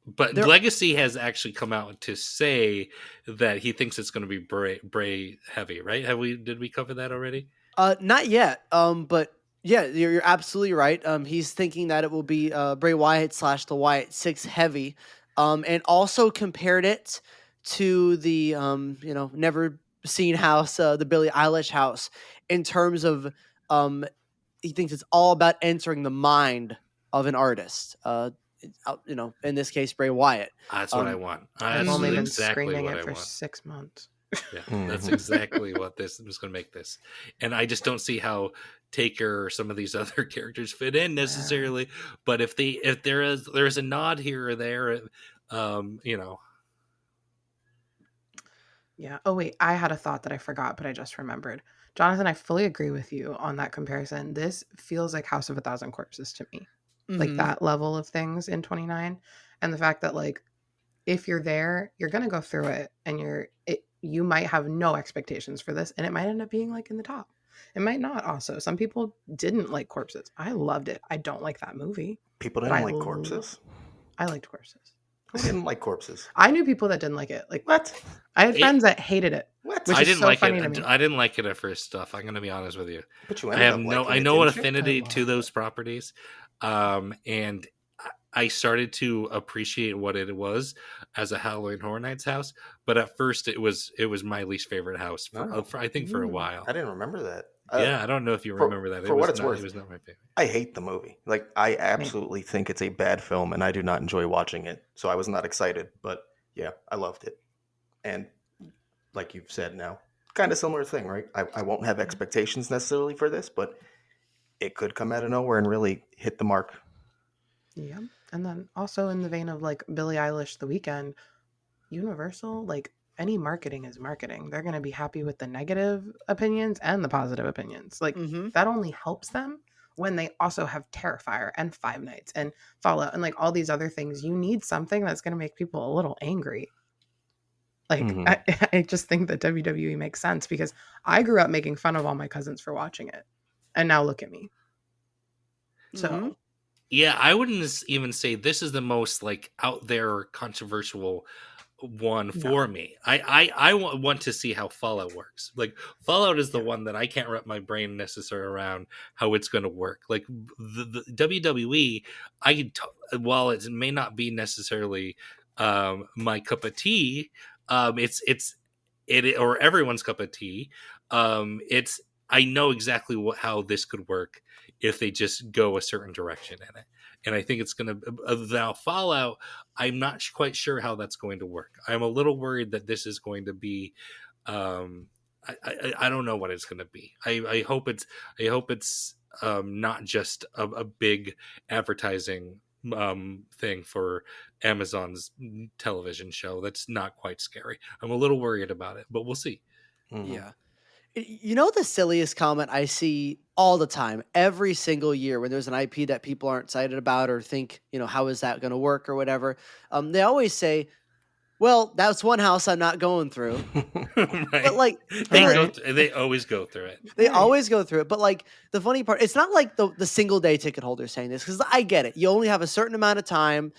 [SPEAKER 1] But Legacy has actually come out to say that he thinks it's going to be Bray heavy, right? Did we cover that already?
[SPEAKER 4] Not yet. But yeah, you're absolutely right. He's thinking that it will be Bray Wyatt / the Wyatt Sicks heavy, and also compared it to the never seen house, the Billie Eilish house, in terms of he thinks it's all about entering the mind of an artist. In this case, Bray Wyatt.
[SPEAKER 1] That's what I want.
[SPEAKER 2] I've only been
[SPEAKER 1] exactly
[SPEAKER 2] screaming
[SPEAKER 1] what
[SPEAKER 2] it
[SPEAKER 1] I
[SPEAKER 2] for
[SPEAKER 1] want.
[SPEAKER 2] 6 months.
[SPEAKER 1] Yeah, that's exactly what this was going to make this. And I just don't see how Taker or some of these other characters fit in necessarily. But if there's a nod here or there, you know.
[SPEAKER 2] Yeah. Oh wait, I had a thought that I forgot, but I just remembered. Jonathan, I fully agree with you on that comparison. This feels like House of a Thousand Corpses to me. Like that level of things in 29. And the fact that like if you're there, you're gonna go through it and you might have no expectations for this, and it might end up being like in the top. It might not also. Some people didn't like Corpses. I loved it. I don't like that movie.
[SPEAKER 3] People
[SPEAKER 2] But
[SPEAKER 3] didn't
[SPEAKER 2] I
[SPEAKER 3] like Corpses?
[SPEAKER 2] I liked Corpses.
[SPEAKER 3] Who didn't like Corpses?
[SPEAKER 2] I knew people that didn't like it. Like
[SPEAKER 3] What?
[SPEAKER 2] I had friends that hated it.
[SPEAKER 3] What?
[SPEAKER 2] Which
[SPEAKER 1] I
[SPEAKER 2] is
[SPEAKER 1] didn't
[SPEAKER 2] so
[SPEAKER 1] like
[SPEAKER 2] funny to me.
[SPEAKER 1] it. I didn't like it at first stuff. I'm going to be honest with you.
[SPEAKER 3] But you
[SPEAKER 1] I
[SPEAKER 3] ended
[SPEAKER 1] have
[SPEAKER 3] up
[SPEAKER 1] no,
[SPEAKER 3] liking
[SPEAKER 1] I
[SPEAKER 3] it,
[SPEAKER 1] know an
[SPEAKER 3] didn't you?
[SPEAKER 1] affinity
[SPEAKER 2] I
[SPEAKER 1] to
[SPEAKER 2] love
[SPEAKER 1] those properties, and I started to appreciate what it was as a Halloween Horror Nights house. But at first, it was my least favorite house for I think for a while.
[SPEAKER 3] I didn't remember that.
[SPEAKER 1] Yeah, I don't know if you remember that.
[SPEAKER 3] For what it's
[SPEAKER 1] It
[SPEAKER 3] worth,
[SPEAKER 1] was not my favorite.
[SPEAKER 3] I hate the movie. Like, I absolutely think it's a bad film, and I do not enjoy watching it. So I was not excited, but yeah, I loved it. And like you've said now, kind of similar thing, right? I won't have expectations necessarily for this, but it could come out of nowhere and really hit the mark.
[SPEAKER 2] Yeah. And then also in the vein of like Billie Eilish The Weeknd, Universal, like any marketing is marketing. They're going to be happy with the negative opinions and the positive opinions. Like that only helps them when they also have Terrifier and Five Nights and Fallout and like all these other things. You need something that's going to make people a little angry. Like I just think that WWE makes sense because I grew up making fun of all my cousins for watching it. And now look at me. So
[SPEAKER 1] yeah, I wouldn't even say this is the most like out there controversial one for me. I want to see how Fallout works. Like Fallout is the one that I can't wrap my brain necessarily around how it's going to work. Like the WWE, while it may not be necessarily my cup of tea, it or everyone's cup of tea. It's I know exactly how this could work if they just go a certain direction in it. And I think it's going to now Fallout. I'm not quite sure how that's going to work. I'm a little worried that this is going to be. I don't know what it's going to be. I hope it's not just a big advertising thing for Amazon's television show. That's not quite scary. I'm a little worried about it, but we'll see.
[SPEAKER 4] Yeah. You know, the silliest comment I see all the time, every single year when there's an IP that people aren't excited about or think, how is that going to work or whatever. They always say, well, that's one house I'm not going through.
[SPEAKER 1] Right.
[SPEAKER 4] But like
[SPEAKER 1] they always go through it.
[SPEAKER 4] They always go through it. But like the funny part, it's not like the single day ticket holder saying this, because I get it. You only have a certain amount of time.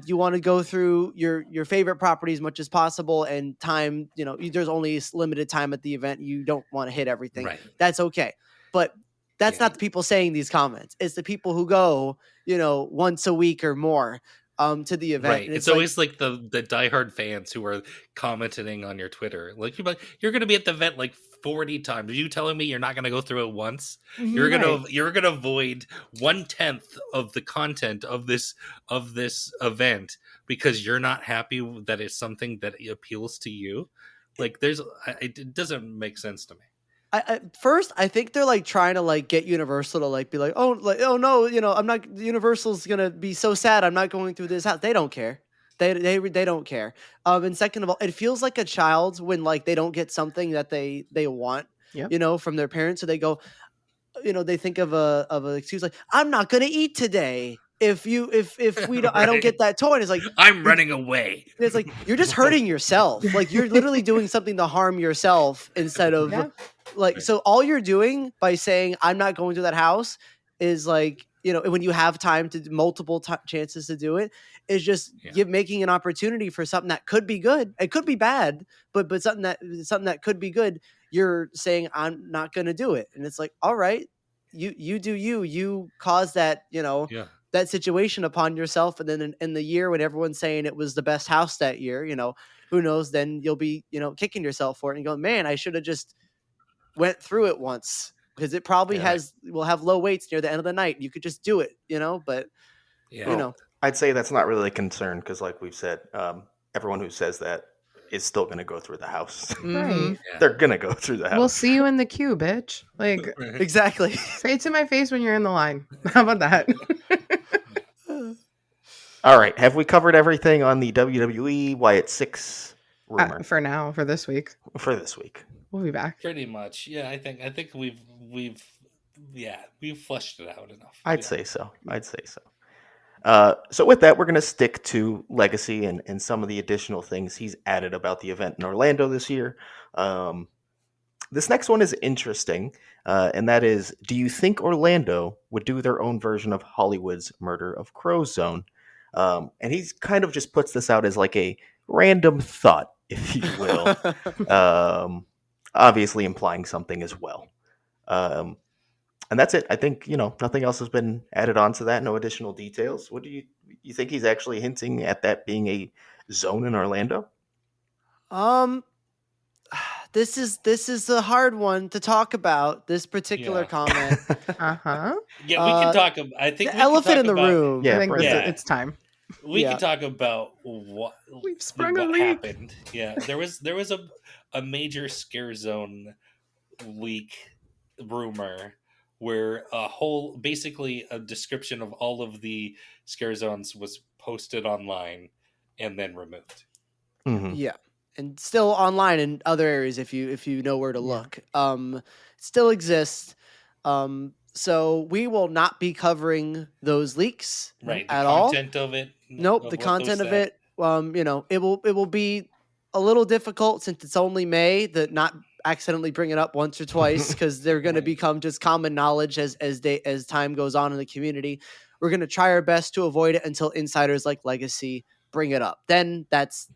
[SPEAKER 4] You want to go through your favorite property as much as possible, and time, there's only limited time at the event. You don't want to hit everything. Right. That's okay. But that's not the people saying these comments. It's the people who go, once a week or more. To the event.
[SPEAKER 1] Right. It's always like the diehard fans who are commenting on your Twitter. Like you're going to be at the event like 40 times. Are you telling me you're not going to go through it once? You're going to avoid 1/10 of the content of this event because you're not happy that it's something that appeals to you. Like it doesn't make sense to me.
[SPEAKER 4] First, I think they're like trying to like get Universal to like be like, oh no, I'm not. Universal's gonna be so sad. I'm not going through this house. They don't care. They don't care. And second of all, it feels like a child when like they don't get something that they want, from their parents. So they go, they think of an excuse like, I'm not gonna eat today. If we don't, I don't get that toy. And it's like
[SPEAKER 1] I'm running away.
[SPEAKER 4] It's like you're just hurting yourself. Like you're literally doing something to harm yourself instead of like. So all you're doing by saying I'm not going to that house is like when you have time to multiple chances to do it is just making an opportunity for something that could be good. It could be bad, but something that could be good. You're saying I'm not going to do it, and it's like all right, you do you cause that that situation upon yourself. And then in the year when everyone's saying it was the best house that year, who knows, then you'll be, kicking yourself for it and going, man, I should have just went through it once, because it probably will have low weights near the end of the night. You could just do it, but
[SPEAKER 3] I'd say that's not really a concern. Cause like we've said, everyone who says that is still going to go through the house.
[SPEAKER 2] Right.
[SPEAKER 1] Yeah.
[SPEAKER 3] They're going to go through the house.
[SPEAKER 2] We'll see you in the queue, bitch. Like,
[SPEAKER 4] Exactly.
[SPEAKER 2] say it to my face when you're in the line. How about that?
[SPEAKER 3] All right. Have we covered everything on the WWE Wyatt Sicks rumor
[SPEAKER 2] For now, for this week.
[SPEAKER 3] for this week?
[SPEAKER 2] We'll be back.
[SPEAKER 1] Pretty much. Yeah, I think we've flushed it out enough.
[SPEAKER 3] I'd say so. So with that, we're going to stick to Legacy and some of the additional things he's added about the event in Orlando this year. This next one is interesting, and that is, do you think Orlando would do their own version of Hollywood's Murder of Crows Zone? And he's kind of just puts this out as like a random thought, if you will, obviously implying something as well. And that's it. I think, nothing else has been added on to that. No additional details. What do you think he's actually hinting at that being a zone in Orlando?
[SPEAKER 4] This is a hard one to talk about. This particular
[SPEAKER 1] Yeah.
[SPEAKER 4] comment.
[SPEAKER 2] Uh-huh.
[SPEAKER 1] Yeah, we can talk about. I think
[SPEAKER 4] The
[SPEAKER 1] we can
[SPEAKER 4] elephant
[SPEAKER 1] talk
[SPEAKER 4] in the
[SPEAKER 1] about-
[SPEAKER 4] room.
[SPEAKER 3] Yeah,
[SPEAKER 2] I think
[SPEAKER 3] bring
[SPEAKER 1] it.
[SPEAKER 2] it's time.
[SPEAKER 1] We
[SPEAKER 4] Yeah.
[SPEAKER 1] can talk about what
[SPEAKER 2] We've sprung a leak.
[SPEAKER 1] happened. Yeah, there was a major scare zone leak rumor where basically a description of all of the scare zones was posted online and then removed.
[SPEAKER 3] Mhm.
[SPEAKER 4] Yeah, and still online in other areas if you know where to
[SPEAKER 2] Yeah.
[SPEAKER 4] look. It still exists. So we will not be covering those leaks
[SPEAKER 1] Right, the
[SPEAKER 4] at all.
[SPEAKER 1] content of it.
[SPEAKER 4] Nope, the content of it. It will be a little difficult since it's only May to not accidentally bring it up once or twice because they're going to
[SPEAKER 1] Right.
[SPEAKER 4] become just common knowledge as time goes on in the community. We're going to try our best to avoid it until insiders like Legacy bring it up. Then that's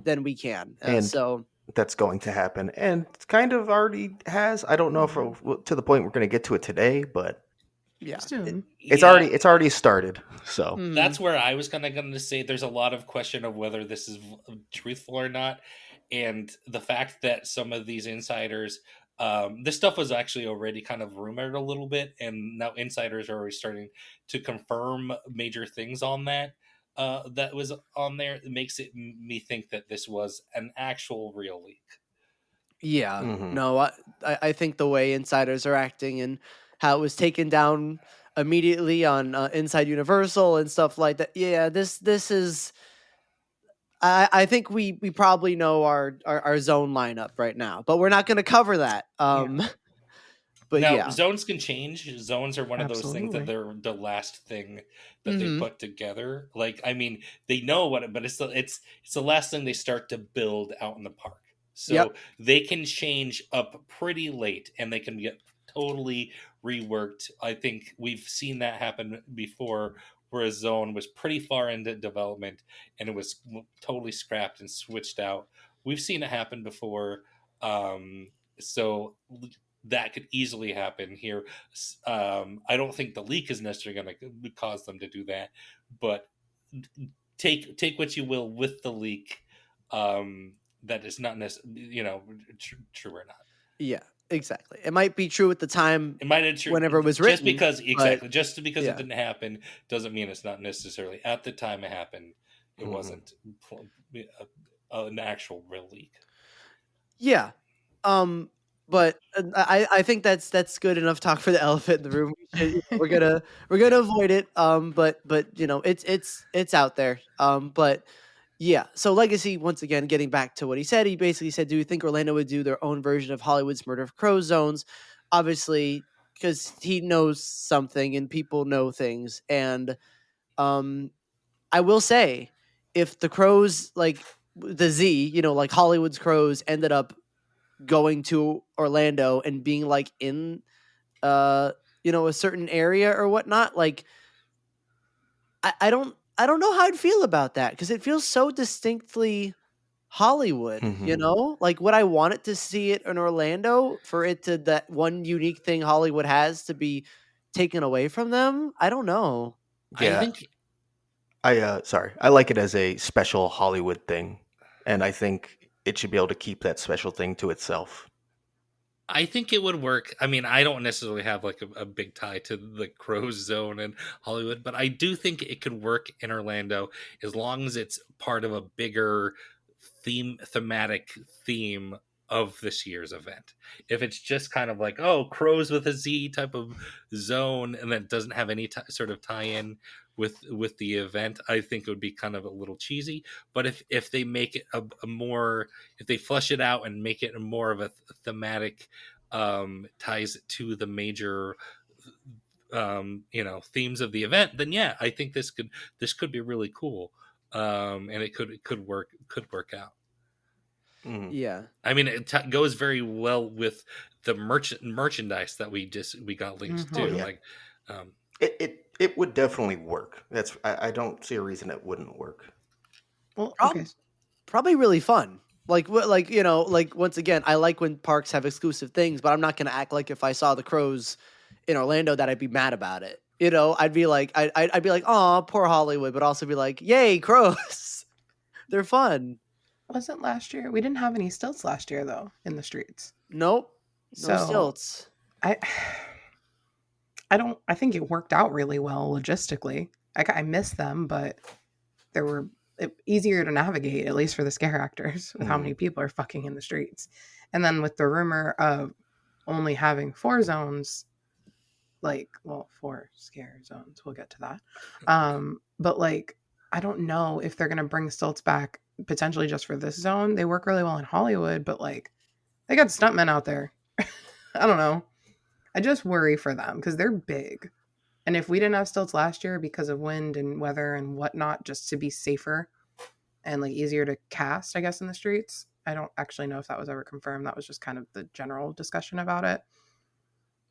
[SPEAKER 4] then we can.
[SPEAKER 3] And
[SPEAKER 4] So
[SPEAKER 3] that's going to happen, and it kind of already has. I don't know if to the point we're going to get to it today, but
[SPEAKER 4] yeah,
[SPEAKER 2] Soon.
[SPEAKER 3] it's
[SPEAKER 1] Yeah,
[SPEAKER 3] already started. So
[SPEAKER 4] Mhm.
[SPEAKER 1] That's where I was kind of going to say there's a lot of question of whether this is truthful or not, and the fact that some of these insiders, this stuff was actually already kind of rumored a little bit, and now insiders are already starting to confirm major things on that. That was on there. It makes me think that this was an actual real leak.
[SPEAKER 4] Yeah,
[SPEAKER 3] Mhm.
[SPEAKER 4] no, I think the way insiders are acting and how it was taken down immediately on Inside Universal and stuff like that. Yeah, this is. I think we probably know our zone lineup right now, but we're not going to cover that. But
[SPEAKER 1] Now,
[SPEAKER 4] yeah,
[SPEAKER 1] zones can change. Zones are one of those things that
[SPEAKER 2] Absolutely.
[SPEAKER 1] they're the last thing that they
[SPEAKER 4] Mhm.
[SPEAKER 1] put together. Like, I mean, they know what it, but it's the last thing they start to build out in the park. So
[SPEAKER 4] Yep.
[SPEAKER 1] they can change up pretty late, and they can get totally reworked. I think we've seen that happen before, where a zone was pretty far into development and it was totally scrapped and switched out. We've seen it happen before. So that could easily happen here. I don't think the leak is necessarily going to cause them to do that, but take what you will with the leak. That is not necessarily, true or not.
[SPEAKER 4] yeah, exactly. It might be true at the time
[SPEAKER 1] It might have true
[SPEAKER 4] whenever it was
[SPEAKER 1] just
[SPEAKER 4] written,
[SPEAKER 1] because
[SPEAKER 4] but
[SPEAKER 1] just because
[SPEAKER 4] yeah.
[SPEAKER 1] it didn't happen doesn't mean it's not necessarily at the time it happened. It
[SPEAKER 3] Mhm.
[SPEAKER 1] wasn't an actual real leak.
[SPEAKER 4] Yeah. But I think that's good enough talk for the elephant in the room. We're gonna avoid it. But it's out there. But yeah. So Legacy, once again, getting back to what he said, he basically said, "Do you think Orlando would do their own version of Hollywood's Murder of Crows zones?" Obviously, because he knows something and people know things. And I will say, if the Crows, like the Z, like Hollywood's Crows, ended up going to Orlando and being like in a certain area or whatnot, like I don't know how I'd feel about that because it feels so distinctly Hollywood,
[SPEAKER 3] Mhm.
[SPEAKER 4] like would I want it to see it in Orlando for it to that one unique thing Hollywood has to be taken away from them? I don't know.
[SPEAKER 1] I
[SPEAKER 3] Yeah,
[SPEAKER 1] think
[SPEAKER 3] I like it as a special Hollywood thing, and I think it should be able to keep that special thing to itself.
[SPEAKER 1] it would work. I mean, I don't necessarily have like a big tie to the Crows Zone in Hollywood, but I do think it could work in Orlando as long as it's part of a bigger thematic theme of this year's event. If it's just kind of like, oh, crows with a Z type of zone, and then doesn't have any sort of tie-in with the event, I think it would be kind of a little cheesy. But if they make it a more, if they flesh it out and make it more of a thematic, ties it to the major themes of the event, then yeah, I think this could be really cool. And it could work out.
[SPEAKER 4] Yeah.
[SPEAKER 1] I mean, it goes very well with the merchandise that we got linked to.
[SPEAKER 3] Oh, yeah.
[SPEAKER 1] Like,
[SPEAKER 3] It would definitely work. I don't see a reason it wouldn't work.
[SPEAKER 2] Well, okay.
[SPEAKER 4] Probably really fun. Like once again, I like when parks have exclusive things, but I'm not gonna act like if I saw the crows in Orlando that I'd be mad about it. I'd be like, I'd be like, oh, poor Hollywood, but also be like, yay, crows, they're fun.
[SPEAKER 2] Wasn't last year? We didn't have any stilts last year though in the streets.
[SPEAKER 4] Nope, no
[SPEAKER 2] So
[SPEAKER 4] stilts.
[SPEAKER 2] I think it worked out really well logistically. I miss them, but they were easier to navigate, at least for the scare actors, with how many people are fucking in the streets. And then with the rumor of only having 4 zones, 4 scare zones, we'll get to that. But like, I don't know if they're gonna bring stilts back potentially just for this zone. They work really well in Hollywood, but like, they got stuntmen out there. I don't know. I just worry for them because they're big. And if we didn't have stilts last year because of wind and weather and whatnot, just to be safer and like easier to cast, I guess, in the streets. I don't actually know if that was ever confirmed. That was just kind of the general discussion about it.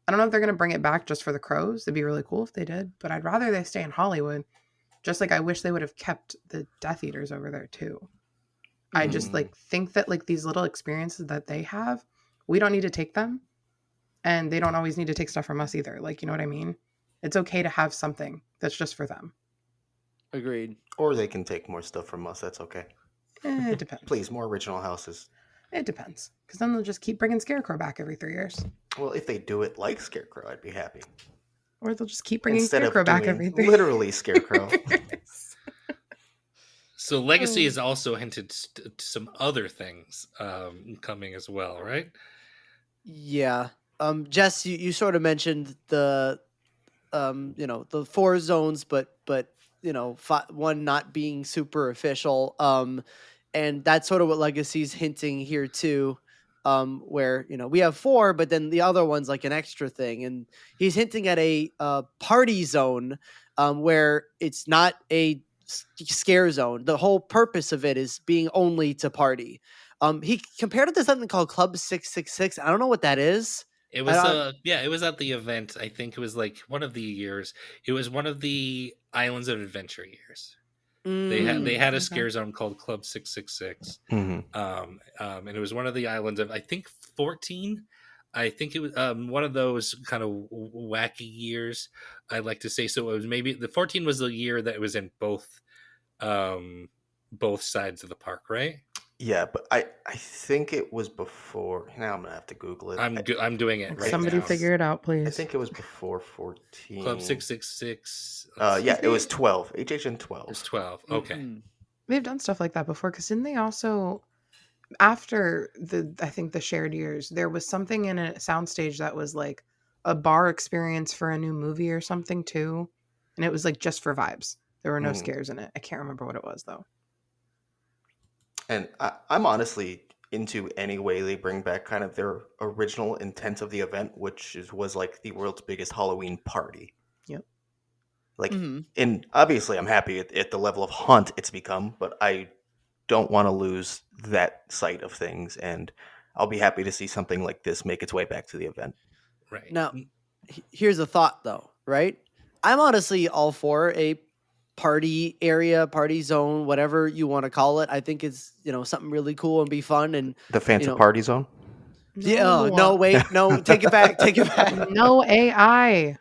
[SPEAKER 2] I don't know if they're going to bring it back just for the crows. It'd be really cool if they did, but I'd rather they stay in Hollywood. Just like I wish they would have kept the Death Eaters over there too. I just like think that like these little experiences that they have, we don't need to take them. And they don't always need to take stuff from us either. Like, you know what I mean? It's okay to have something that's just for them.
[SPEAKER 4] Agreed.
[SPEAKER 3] Or they can take more stuff from us. That's okay.
[SPEAKER 2] It depends.
[SPEAKER 3] Please, more original houses.
[SPEAKER 2] It depends. Because then they'll just keep bringing Scarecrow back every 3 years.
[SPEAKER 3] Well, if they do it like Scarecrow, I'd be happy.
[SPEAKER 2] Or they'll just keep bringing
[SPEAKER 3] Instead
[SPEAKER 2] Scarecrow
[SPEAKER 3] of
[SPEAKER 2] back
[SPEAKER 3] doing
[SPEAKER 2] every 3
[SPEAKER 3] literally Scarecrow.
[SPEAKER 1] So Legacy has also hinted to some other things coming as well, right?
[SPEAKER 4] Yeah. Jess, you sort of mentioned the the 4 zones, but one not being super official. And that's sort of what Legacy's hinting here too. Where we have 4, but then the other one's like an extra thing, and he's hinting at a party zone, where it's not a scare zone. The whole purpose of it is being only to party. He compared it to something called Club 666. I don't know what that is.
[SPEAKER 1] It was it was at the event. I think it was like one of the years. It was one of the Islands of Adventure years. They had a scare zone called Club 666. And it was one of the islands of, I think, 14. I think it was one of those kind of wacky years, I like to say. So it was maybe the 14 was the year that it was in both sides of the park, right?
[SPEAKER 3] Yeah, but I think it was before. Now I'm gonna have to Google it.
[SPEAKER 1] I'm doing it right
[SPEAKER 2] Somebody
[SPEAKER 1] now.
[SPEAKER 2] figure it out, please.
[SPEAKER 3] I think it was before 14.
[SPEAKER 1] Club 666.
[SPEAKER 3] Yeah, it was 12. HHN 12.
[SPEAKER 1] It's 12. Okay.
[SPEAKER 2] They've done stuff like that before, because didn't they also, after I think the shared years, there was something in a soundstage that was like a bar experience for a new movie or something too, and it was like just for vibes. There were no scares in it. I can't remember what it was though.
[SPEAKER 3] And I'm honestly into any way they bring back kind of their original intent of the event, which was like the world's biggest Halloween party.
[SPEAKER 2] Yep.
[SPEAKER 3] Like, and obviously I'm happy at the level of haunt it's become, but I don't want to lose that side of things, and I'll be happy to see something like this make its way back to the event.
[SPEAKER 1] Right.
[SPEAKER 4] Now, here's a thought though, right? I'm honestly all for a party area, party zone, whatever you want to call it. I think it's something really cool and be fun. And
[SPEAKER 3] the Phantom Party Zone.
[SPEAKER 4] No, wait, no, take it back, take it back.
[SPEAKER 2] No AI.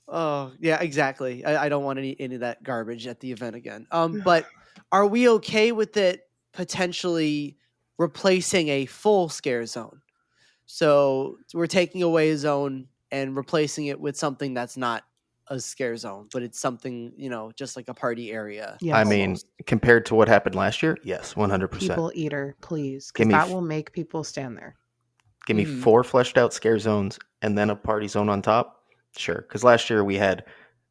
[SPEAKER 4] Oh yeah, exactly. I don't want any of that garbage at the event again. But are we okay with it potentially replacing a full scare zone? So we're taking away a zone and replacing it with something that's not a scare zone, but it's something, just like a party area.
[SPEAKER 2] Yes.
[SPEAKER 3] I mean, compared to what happened last year, yes, 100%.
[SPEAKER 2] People eater, please,
[SPEAKER 3] Give
[SPEAKER 2] because
[SPEAKER 3] me
[SPEAKER 2] that
[SPEAKER 3] f-
[SPEAKER 2] will make people stand there.
[SPEAKER 3] Give me
[SPEAKER 4] Mhm.
[SPEAKER 3] 4 fleshed out scare zones and then a party zone on top. Sure, because last year we had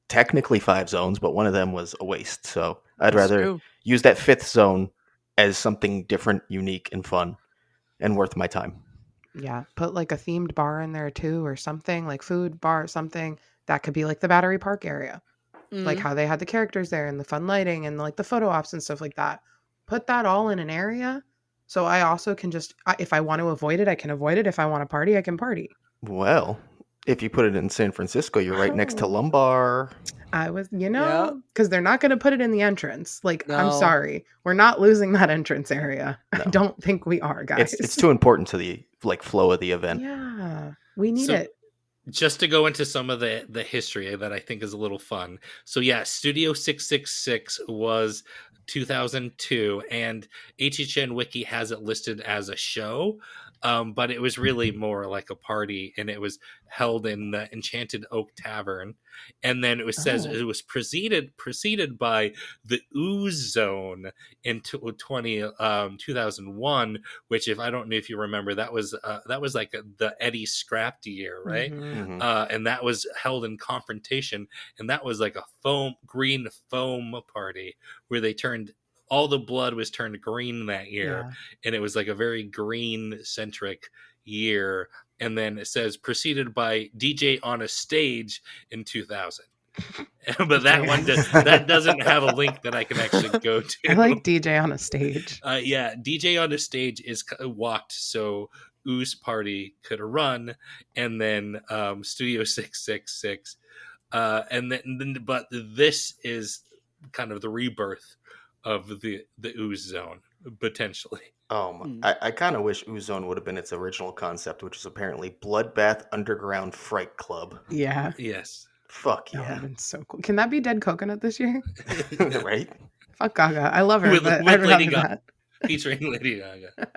[SPEAKER 3] technically 5 zones, but one of them was a waste. So I'd
[SPEAKER 4] That's
[SPEAKER 3] rather
[SPEAKER 4] true.
[SPEAKER 3] use that 5th zone as something different, unique, and fun, and worth my time.
[SPEAKER 2] Yeah, put like a themed bar in there too, or something like food bar, something that could be like the Battery Park area, like
[SPEAKER 4] Mhm.
[SPEAKER 2] how they had the characters there and the fun lighting and like the photo ops and stuff like that. Put that all in an area, so I also can just if I want to avoid it, I can avoid it. If I want to party, I can party.
[SPEAKER 3] Well, if you put it in San Francisco, you're right next to
[SPEAKER 2] Oh.
[SPEAKER 3] Lumbar.
[SPEAKER 2] I was,
[SPEAKER 4] Yeah.
[SPEAKER 2] because they're not going to put it in the entrance. Like, I'm
[SPEAKER 4] No.
[SPEAKER 2] sorry, we're not losing that entrance area.
[SPEAKER 3] No.
[SPEAKER 2] I don't think we are, guys.
[SPEAKER 3] It's too important to the flow of the event.
[SPEAKER 2] Yeah, we need
[SPEAKER 1] So-
[SPEAKER 2] it.
[SPEAKER 1] Just to go into some of the history that I think is a little fun. So yeah, Studio 666 was 2002, and HHN Wiki has it listed as a show, but it was really more like a party, and it was held in the Enchanted Oak Tavern. And then says
[SPEAKER 2] Oh.
[SPEAKER 1] it was preceded by the Ooze Zone in 2001, which, if I don't know if you remember, that was like the Eddie Scrapped year, right?
[SPEAKER 2] Mhm.
[SPEAKER 1] And that was held in Confrontation, and that was like a green foam party where they turned all the blood was turned green that year,
[SPEAKER 2] Yeah.
[SPEAKER 1] and it was like a very green centric year. And then it says preceded by DJ on a Stage in 2000. But that one that doesn't have a link that I can actually go to.
[SPEAKER 2] I like DJ on a Stage.
[SPEAKER 1] Yeah, DJ on a Stage is walked so Ooze Party could run, and then Studio 666, and then but this is kind of the rebirth of the Ooze Zone potentially.
[SPEAKER 3] I kind of wish Oozone would have been its original concept, which is apparently Bloodbath Underground Fright Club.
[SPEAKER 2] Yeah,
[SPEAKER 1] Yes.
[SPEAKER 3] Fuck
[SPEAKER 2] that would
[SPEAKER 3] yeah.
[SPEAKER 2] have been so cool. Can that be Dead Coconut this year?
[SPEAKER 3] Right?
[SPEAKER 2] Fuck Gaga. I love her,
[SPEAKER 1] With
[SPEAKER 2] but
[SPEAKER 1] Lady
[SPEAKER 2] I'd rather
[SPEAKER 1] Gaga.
[SPEAKER 2] that.
[SPEAKER 1] Featuring Lady Gaga.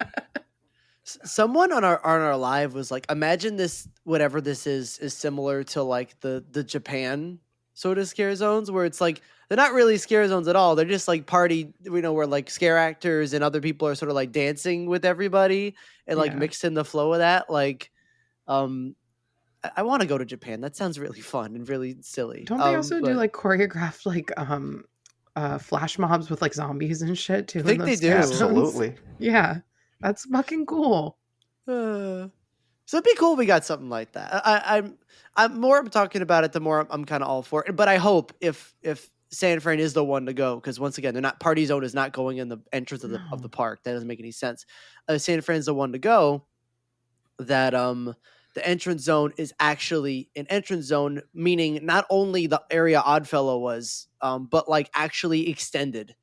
[SPEAKER 4] Someone on our live was like, imagine this, whatever this is similar to like the Japan sort of scare zones, where it's like they're not really scare zones at all. They're just like party, where like scare actors and other people are sort of like dancing with everybody and like
[SPEAKER 2] Yeah.
[SPEAKER 4] mixed in the flow of that. Like, I want to go to Japan. That sounds really fun and really silly.
[SPEAKER 2] Don't they also do
[SPEAKER 4] but
[SPEAKER 2] like choreographed like flash mobs with like zombies and shit too?
[SPEAKER 4] I think
[SPEAKER 2] in
[SPEAKER 4] they
[SPEAKER 2] those
[SPEAKER 4] do.
[SPEAKER 2] scare zones?
[SPEAKER 3] Absolutely.
[SPEAKER 2] Yeah, that's fucking cool.
[SPEAKER 4] So it'd be cool if we got something like that. I'm more talking about it, the more I'm kind of all for it. But I hope if San Fran is the one to go, because once again, they're not, party zone is not going in the entrance of the
[SPEAKER 2] No.
[SPEAKER 4] park. That doesn't make any sense. San Fran's the one to go. That the entrance zone is actually an entrance zone, meaning not only the area Oddfellow was, but like actually extended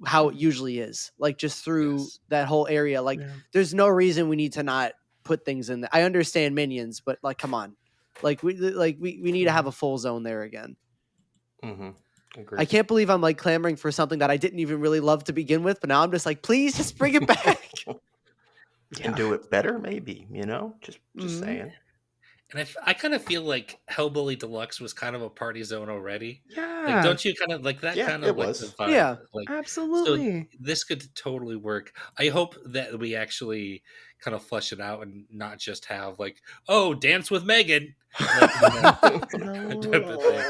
[SPEAKER 4] how it usually is, like just through
[SPEAKER 1] Yes.
[SPEAKER 4] that whole area. Like
[SPEAKER 2] Yeah.
[SPEAKER 4] there's no reason we need to not put things in there. I understand Minions, but like, come on, like we need to have a full zone there again.
[SPEAKER 3] Mm-hmm. Agreed.
[SPEAKER 4] I can't believe I'm like clamoring for something that I didn't even really love to begin with, but now I'm just like, please just bring it back.
[SPEAKER 3] Can do it better, maybe, just
[SPEAKER 4] Mhm.
[SPEAKER 3] saying.
[SPEAKER 1] And I kind of feel like Hellbilly Deluxe was kind of a party zone already.
[SPEAKER 2] Yeah,
[SPEAKER 1] Like, don't you kind of like that?
[SPEAKER 3] Yeah,
[SPEAKER 1] Kind
[SPEAKER 3] it
[SPEAKER 1] of like
[SPEAKER 3] was.
[SPEAKER 1] the vibe.
[SPEAKER 4] Yeah.
[SPEAKER 1] Like,
[SPEAKER 2] absolutely.
[SPEAKER 1] so this could totally work. I hope that we actually kind of flesh it out and not just have like, oh, dance with Megan. Like,
[SPEAKER 2] No.
[SPEAKER 1] type of thing.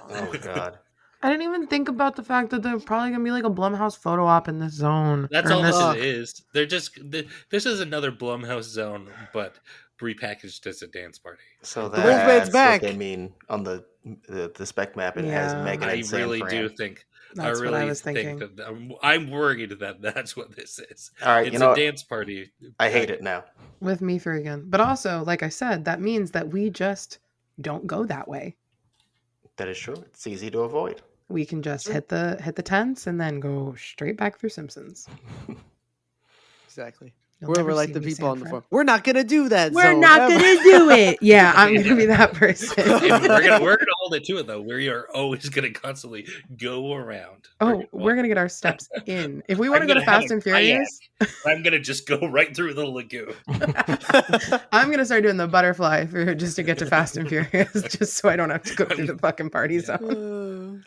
[SPEAKER 3] Oh God.
[SPEAKER 2] I didn't even think about the fact that there's probably gonna be like a Blumhouse photo op in this zone.
[SPEAKER 1] That's
[SPEAKER 2] or in
[SPEAKER 1] all
[SPEAKER 2] this-
[SPEAKER 1] this is. They're just this is another Blumhouse zone, but repackaged as a dance party.
[SPEAKER 3] So
[SPEAKER 4] The Wolfman's
[SPEAKER 3] that's
[SPEAKER 4] back.
[SPEAKER 3] what they mean on the spec map. It has
[SPEAKER 2] Yeah.
[SPEAKER 3] Megan
[SPEAKER 1] I
[SPEAKER 3] and San
[SPEAKER 1] really
[SPEAKER 3] Fran.
[SPEAKER 1] do think.
[SPEAKER 2] That's
[SPEAKER 1] I
[SPEAKER 2] what
[SPEAKER 1] really
[SPEAKER 2] I was
[SPEAKER 1] think
[SPEAKER 2] thinking.
[SPEAKER 1] that I'm worried that that's what this is.
[SPEAKER 3] All right,
[SPEAKER 1] It's
[SPEAKER 3] you know
[SPEAKER 1] a
[SPEAKER 3] what?
[SPEAKER 1] dance party.
[SPEAKER 3] I hate it now.
[SPEAKER 2] With me through again. But also, like I said, that means that we just don't go that way.
[SPEAKER 3] That is true. It's easy to avoid.
[SPEAKER 2] We can just hit the tents and then go straight back through Simpsons.
[SPEAKER 4] Exactly.
[SPEAKER 2] You'll
[SPEAKER 4] We're
[SPEAKER 2] never
[SPEAKER 4] like
[SPEAKER 2] see
[SPEAKER 4] the
[SPEAKER 2] me,
[SPEAKER 4] people on the
[SPEAKER 2] Sanford.
[SPEAKER 4] forum. We're not gonna do that.
[SPEAKER 2] We're
[SPEAKER 4] zone
[SPEAKER 2] not
[SPEAKER 4] ever.
[SPEAKER 2] gonna do it. Yeah, I'm gonna be that person.
[SPEAKER 1] And we're gonna hold called it to it though. We are always going to constantly go around.
[SPEAKER 2] Oh, we're gonna get our steps in. If we want to
[SPEAKER 1] I'm
[SPEAKER 2] go to
[SPEAKER 1] gonna have
[SPEAKER 2] Fast
[SPEAKER 1] a
[SPEAKER 2] and
[SPEAKER 1] kayak.
[SPEAKER 2] Furious,
[SPEAKER 1] I'm going to just go right through the lagoon.
[SPEAKER 2] I'm gonna start doing the butterfly for just to get to Fast and Furious, just so I don't have to go through the fucking party zone.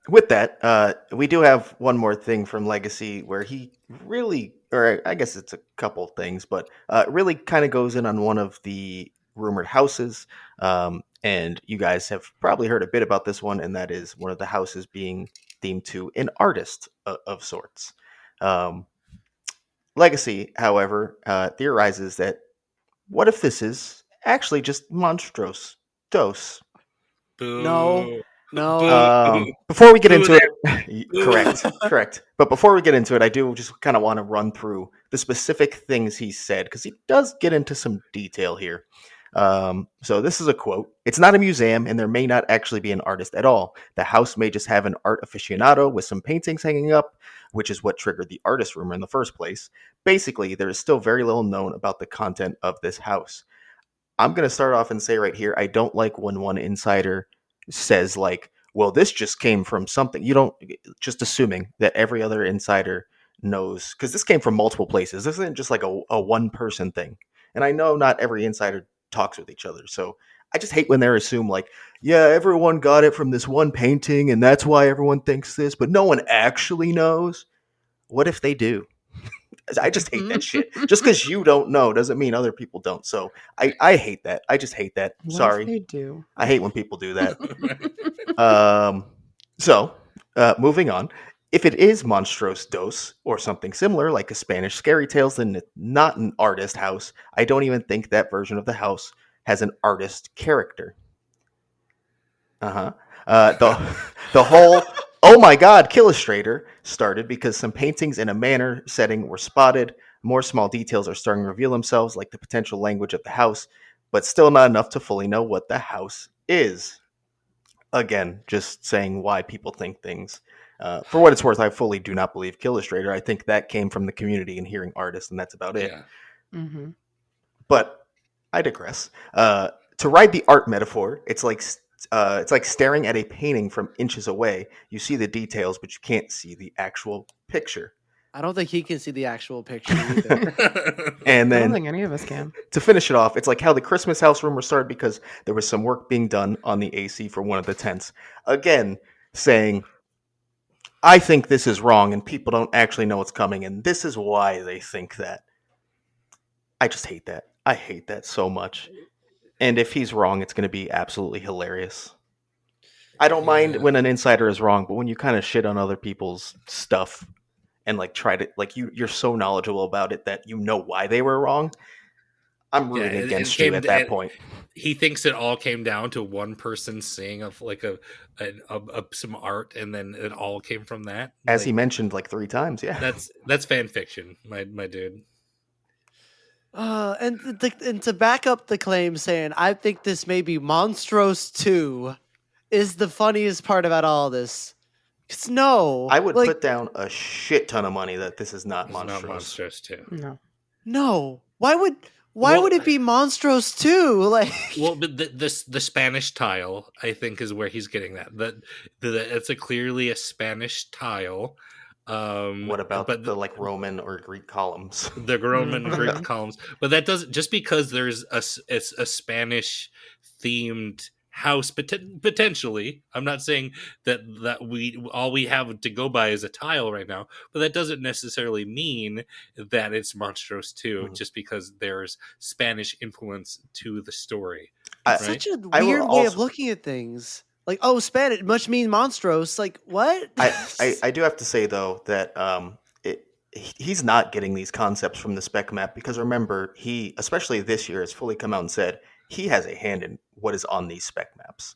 [SPEAKER 3] With that, we do have one more thing from Legacy where he really, or I guess it's a couple things, but really kind of goes in on one of the rumored houses. And you guys have probably heard a bit about this one, and that is one of the houses being themed to an artist of sorts. Um, Legacy, however, theorizes that what if this is actually just Monstros Dos?
[SPEAKER 1] Boo.
[SPEAKER 4] No.
[SPEAKER 3] Before we get
[SPEAKER 1] Boo
[SPEAKER 3] into
[SPEAKER 1] there.
[SPEAKER 3] it, correct. But before we get into it, I do just kind of want to run through the specific things he said because he does get into some detail here. So this is a quote. It's not a museum, and there may not actually be an artist at all. The house may just have an art aficionado with some paintings hanging up, which is what triggered the artist rumor in the first place. Basically, there is still very little known about the content of this house. I'm going to start off and say right here, I don't like when one insider says like, well, this just came from something. You don't just assuming that every other insider knows because this came from multiple places. This isn't just like a one person thing. And I know not every insider talks with each other. So I just hate when they're assumed like, yeah, everyone got it from this one painting and that's why everyone thinks this, but no one actually knows. What if they do? I just hate that shit. Just because you don't know doesn't mean other people don't. So I hate that. I just hate that.
[SPEAKER 2] What
[SPEAKER 3] Sorry.
[SPEAKER 2] if they do?
[SPEAKER 3] I hate when people do that. Moving on. If it is Monstros Dos or something similar, like a Spanish scary tales, then it's not an artist house. I don't even think that version of the house has an artist character. The whole oh my god Killustrator started because some paintings in a manor setting were spotted. More small details are starting to reveal themselves, like the potential language of the house, but still not enough to fully know what the house is. Again, just saying why people think things. For what it's worth, I fully do not believe Killustrator. I think that came from the community and hearing artists, and that's about it.
[SPEAKER 1] Yeah.
[SPEAKER 2] Mm-hmm.
[SPEAKER 3] But I digress. To ride the art metaphor, it's like staring at a painting from inches away. You see the details, but you can't see the actual picture.
[SPEAKER 4] I don't think he can see the actual picture either.
[SPEAKER 3] And
[SPEAKER 2] I
[SPEAKER 3] then
[SPEAKER 2] don't think any of us can.
[SPEAKER 3] to finish it off, it's like how the Christmas house rumor started because there was some work being done on the AC for one of the tents. Again, saying, I think this is wrong and people don't actually know what's coming, and this is why they think that. I just hate that. I hate that so much. And if he's wrong, it's going to be absolutely hilarious. I don't mind when an insider is wrong, but when you kind of shit on other people's stuff and like try to like you're so knowledgeable about it that you know why they were wrong, I'm rooting against you at that point.
[SPEAKER 1] He thinks it all came down to one person seeing of like some art, and then it all came from that.
[SPEAKER 3] As he mentioned like 3 times, yeah.
[SPEAKER 1] That's fan fiction, my dude.
[SPEAKER 4] And to back up the claim, saying I think this may be Monstros 2 is the funniest part about all this. Because no,
[SPEAKER 3] I would put down a shit ton of money that this is not Monstros.
[SPEAKER 1] Not Monstros 2.
[SPEAKER 2] No.
[SPEAKER 4] Why would it be Monstros 2? Like,
[SPEAKER 1] well, but the Spanish tile, I think, is where he's getting that. It's clearly a Spanish tile.
[SPEAKER 3] What about the like Roman or Greek columns?
[SPEAKER 1] The Roman Greek columns, but that doesn't just because there's it's a Spanish themed house potentially. I'm not saying that we have to go by is a tile right now, but that doesn't necessarily mean that it's Monstros 2 just because there's Spanish influence to the story.
[SPEAKER 4] It's such a weird way of looking at things. Like, oh, Spanish must mean Monstros. Like, what?
[SPEAKER 3] I do have to say, though, that he's not getting these concepts from the spec map because, remember, he, especially this year, has fully come out and said he has a hand in what is on these spec maps.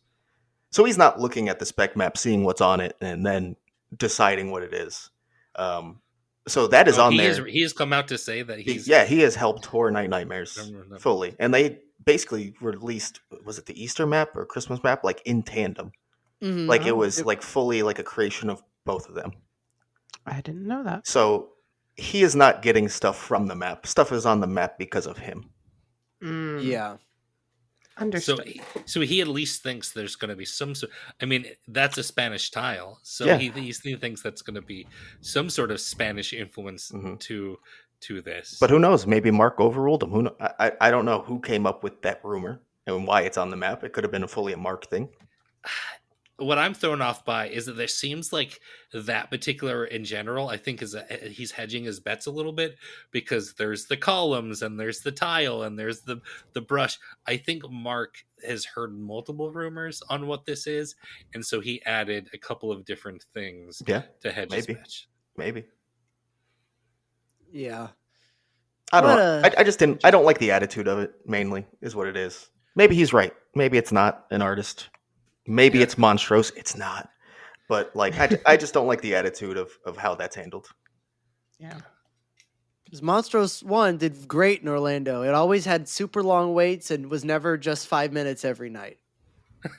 [SPEAKER 3] So he's not looking at the spec map, seeing what's on it, and then deciding what it is. So that is on there.
[SPEAKER 1] He has come out to say that
[SPEAKER 3] he has helped Horror Night Nightmares fully. And they basically released, was it the Easter map or Christmas map, like in tandem. Mm-hmm. Like it was like fully like a creation of both of them.
[SPEAKER 2] I didn't know that.
[SPEAKER 3] So he is not getting stuff from the map. Stuff is on the map because of him.
[SPEAKER 4] Yeah.
[SPEAKER 2] Understood.
[SPEAKER 1] So he at least thinks there's going to be some sort. I mean, that's a Spanish tile, so
[SPEAKER 3] Yeah.
[SPEAKER 1] he thinks that's going to be some sort of Spanish influence
[SPEAKER 3] Mhm.
[SPEAKER 1] to this.
[SPEAKER 3] But who knows? Maybe Mark overruled him. I don't know who came up with that rumor and why it's on the map. It could have been fully a Mark thing.
[SPEAKER 1] What I'm thrown off by is that there seems like that particular in general, I think he's hedging his bets a little bit, because there's the columns and there's the tile and there's the brush. I think Mark has heard multiple rumors on what this is, and so he added a couple of different things
[SPEAKER 3] Yeah,
[SPEAKER 1] to hedge his
[SPEAKER 3] maybe.
[SPEAKER 1] bets.
[SPEAKER 3] Maybe.
[SPEAKER 4] Yeah.
[SPEAKER 3] I don't
[SPEAKER 4] What
[SPEAKER 3] know.
[SPEAKER 4] a
[SPEAKER 3] I just didn't. I don't like the attitude of it. Mainly, is what it is. Maybe he's right. Maybe it's not an artist. Maybe
[SPEAKER 1] Yeah.
[SPEAKER 3] it's Monstrose. It's not. But like, I just don't like the attitude of how that's handled.
[SPEAKER 2] Yeah.
[SPEAKER 4] Because Monstrose 1 did great in Orlando. It always had super long waits and was never just 5 minutes every night.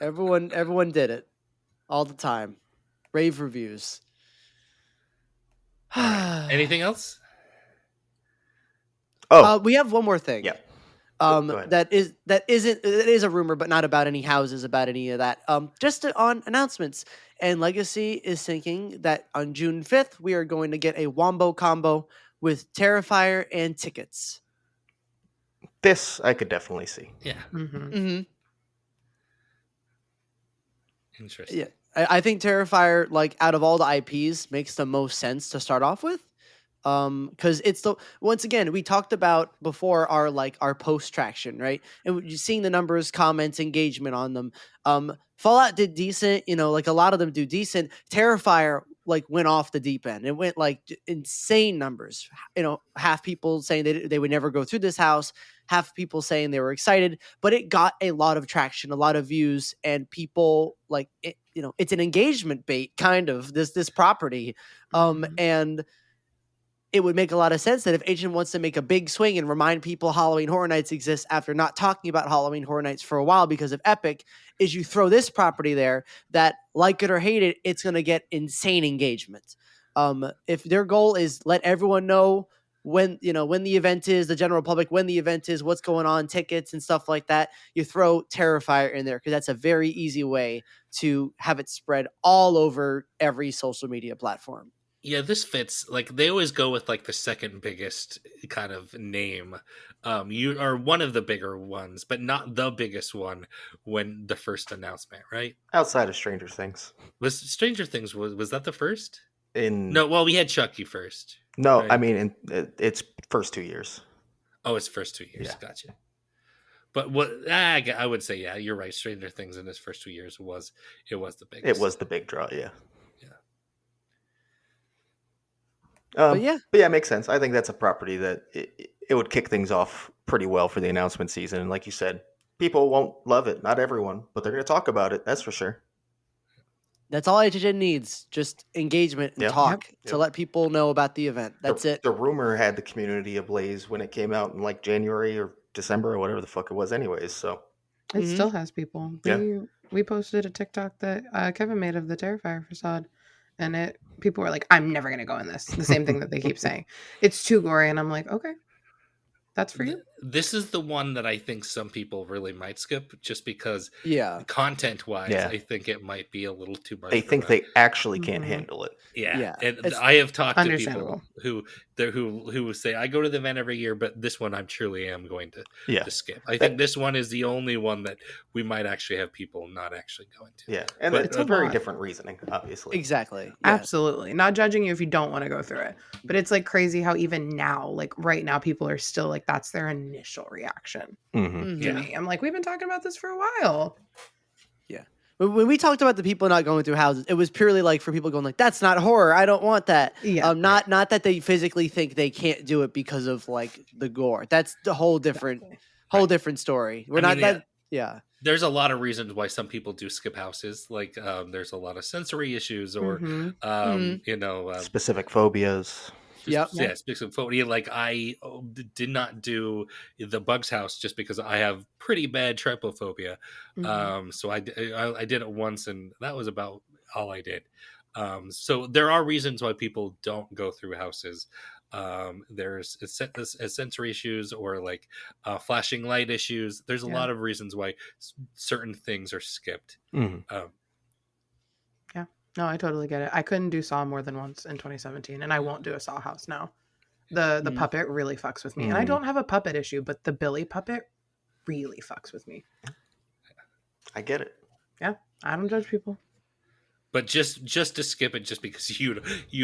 [SPEAKER 4] Everyone did it all the time. Rave reviews.
[SPEAKER 1] All right. Anything else?
[SPEAKER 3] Oh,
[SPEAKER 4] We have one more thing.
[SPEAKER 3] yeah. Go ahead.
[SPEAKER 4] That is a rumor, but not about any houses, about any of that. Just on announcements. And Legacy is thinking that on June 5th, we are going to get a Wombo combo with Terrifier and tickets.
[SPEAKER 3] This I could definitely see.
[SPEAKER 1] Yeah.
[SPEAKER 2] Mm-hmm.
[SPEAKER 4] Mm-hmm.
[SPEAKER 1] Interesting.
[SPEAKER 4] Yeah, I think Terrifier, like out of all the IPs, makes the most sense to start off with. Because it's once again, we talked about before our post traction, right? And you're seeing the numbers, comments, engagement on them. Fallout did decent, like a lot of them do decent. Terrifier like went off the deep end. It went like insane numbers. Half people saying they would never go through this house, half people saying they were excited, but it got a lot of traction, a lot of views, and people like it, it's an engagement bait kind of this property.
[SPEAKER 2] Mhm.
[SPEAKER 4] And it would make a lot of sense that if HHN wants to make a big swing and remind people Halloween Horror Nights exists after not talking about Halloween Horror Nights for a while because of Epic, is you throw this property there that, like it or hate it, it's going to get insane engagement. If their goal is let everyone know when the event is, the general public, when the event is, what's going on, tickets and stuff like that, you throw Terrifier in there because that's a very easy way to have it spread all over every social media platform.
[SPEAKER 1] Yeah, this fits. Like, they always go with like the second biggest kind of name. You are one of the bigger ones, but not the biggest one when the first announcement, right?
[SPEAKER 3] Outside of Stranger Things.
[SPEAKER 1] Was Stranger Things, was that the first?
[SPEAKER 3] In
[SPEAKER 1] No, well, we had Chucky first.
[SPEAKER 3] no,
[SPEAKER 1] right?
[SPEAKER 3] I mean in its first 2 years.
[SPEAKER 1] Oh, it's first 2 years.
[SPEAKER 3] Yeah.
[SPEAKER 1] Gotcha. But what I would say, yeah, you're right. Stranger Things in its first 2 years was the biggest.
[SPEAKER 3] It was the big draw, yeah.
[SPEAKER 4] But yeah.
[SPEAKER 3] But yeah, it makes sense. I think that's a property that it would kick things off pretty well for the announcement season. And like you said, people won't love it. Not everyone, but they're going to talk about it. That's for sure.
[SPEAKER 4] That's all HHN needs, just engagement and
[SPEAKER 3] Yep.
[SPEAKER 4] talk
[SPEAKER 3] Yep.
[SPEAKER 4] to let people know about the event. That's it.
[SPEAKER 3] The rumor had the community ablaze when it came out in like January or December or whatever the fuck it was anyways. So
[SPEAKER 2] It
[SPEAKER 4] Mhm.
[SPEAKER 2] still has people.
[SPEAKER 3] Yeah.
[SPEAKER 2] We posted a TikTok that Kevin made of the Terrifier facade, and people were like, "I'm never gonna go in this." The same thing that they keep saying. It's too gory, and I'm like, okay, that's for you.
[SPEAKER 1] This is the one that I think some people really might skip, just because
[SPEAKER 4] Yeah.
[SPEAKER 1] content-wise,
[SPEAKER 3] Yeah.
[SPEAKER 1] I think it might be a little too much.
[SPEAKER 3] they
[SPEAKER 1] for
[SPEAKER 3] think
[SPEAKER 1] them.
[SPEAKER 3] they actually can't
[SPEAKER 2] Mhm.
[SPEAKER 3] handle it.
[SPEAKER 1] Yeah,
[SPEAKER 4] Yeah,
[SPEAKER 1] and
[SPEAKER 4] it's
[SPEAKER 1] I have talked to people
[SPEAKER 2] understandable.
[SPEAKER 1] who say, I go to the event every year, but this one I truly am going
[SPEAKER 3] Yeah.
[SPEAKER 1] to skip. I think this one is the only one that we might actually have people not actually going to.
[SPEAKER 3] Yeah. And
[SPEAKER 1] But-
[SPEAKER 3] it's
[SPEAKER 2] It's
[SPEAKER 3] a
[SPEAKER 2] a
[SPEAKER 3] very
[SPEAKER 2] lot.
[SPEAKER 3] different reasoning, obviously.
[SPEAKER 4] Exactly. Yeah.
[SPEAKER 2] Absolutely. Not judging you if you don't want to go through it. But it's like crazy how even now, like right now, people are still like, that's their initial reaction
[SPEAKER 3] Mm-hmm.
[SPEAKER 4] Mhm.
[SPEAKER 2] to
[SPEAKER 1] Yeah.
[SPEAKER 2] me. I'm like, we've been talking about this for a while.
[SPEAKER 4] When we talked about the people not going through houses, it was purely like for people going like, "That's not horror. I don't want that."
[SPEAKER 2] Yeah.
[SPEAKER 4] Not that they physically think they can't do it because of like the gore. That's the whole different
[SPEAKER 2] Exactly.
[SPEAKER 4] different story. We're
[SPEAKER 1] I
[SPEAKER 4] not
[SPEAKER 1] mean,
[SPEAKER 4] that. Yeah.
[SPEAKER 1] There's a lot of reasons why some people do skip houses. Like, there's a lot of sensory issues, or
[SPEAKER 2] Mhm.
[SPEAKER 3] Specific phobias.
[SPEAKER 4] Yep.
[SPEAKER 1] Yeah, speaks of phobia. Like, I did not do the Bugs house just because I have pretty bad trypophobia.
[SPEAKER 2] Mhm.
[SPEAKER 1] So I did it once, and that was about all I did. So there are reasons why people don't go through houses. There's sensory issues or like flashing light issues. There's a
[SPEAKER 2] Yeah.
[SPEAKER 1] lot of reasons why certain things are skipped.
[SPEAKER 3] Mhm.
[SPEAKER 2] Yeah. No, I totally get it. I couldn't do Saw more than once in 2017, and I won't do a Saw house now. The
[SPEAKER 4] Mm.
[SPEAKER 2] puppet really fucks with me. And I don't have a puppet issue, but the Billy puppet really fucks with me.
[SPEAKER 3] I get it.
[SPEAKER 2] Yeah. I don't judge people.
[SPEAKER 1] But just to skip it just because you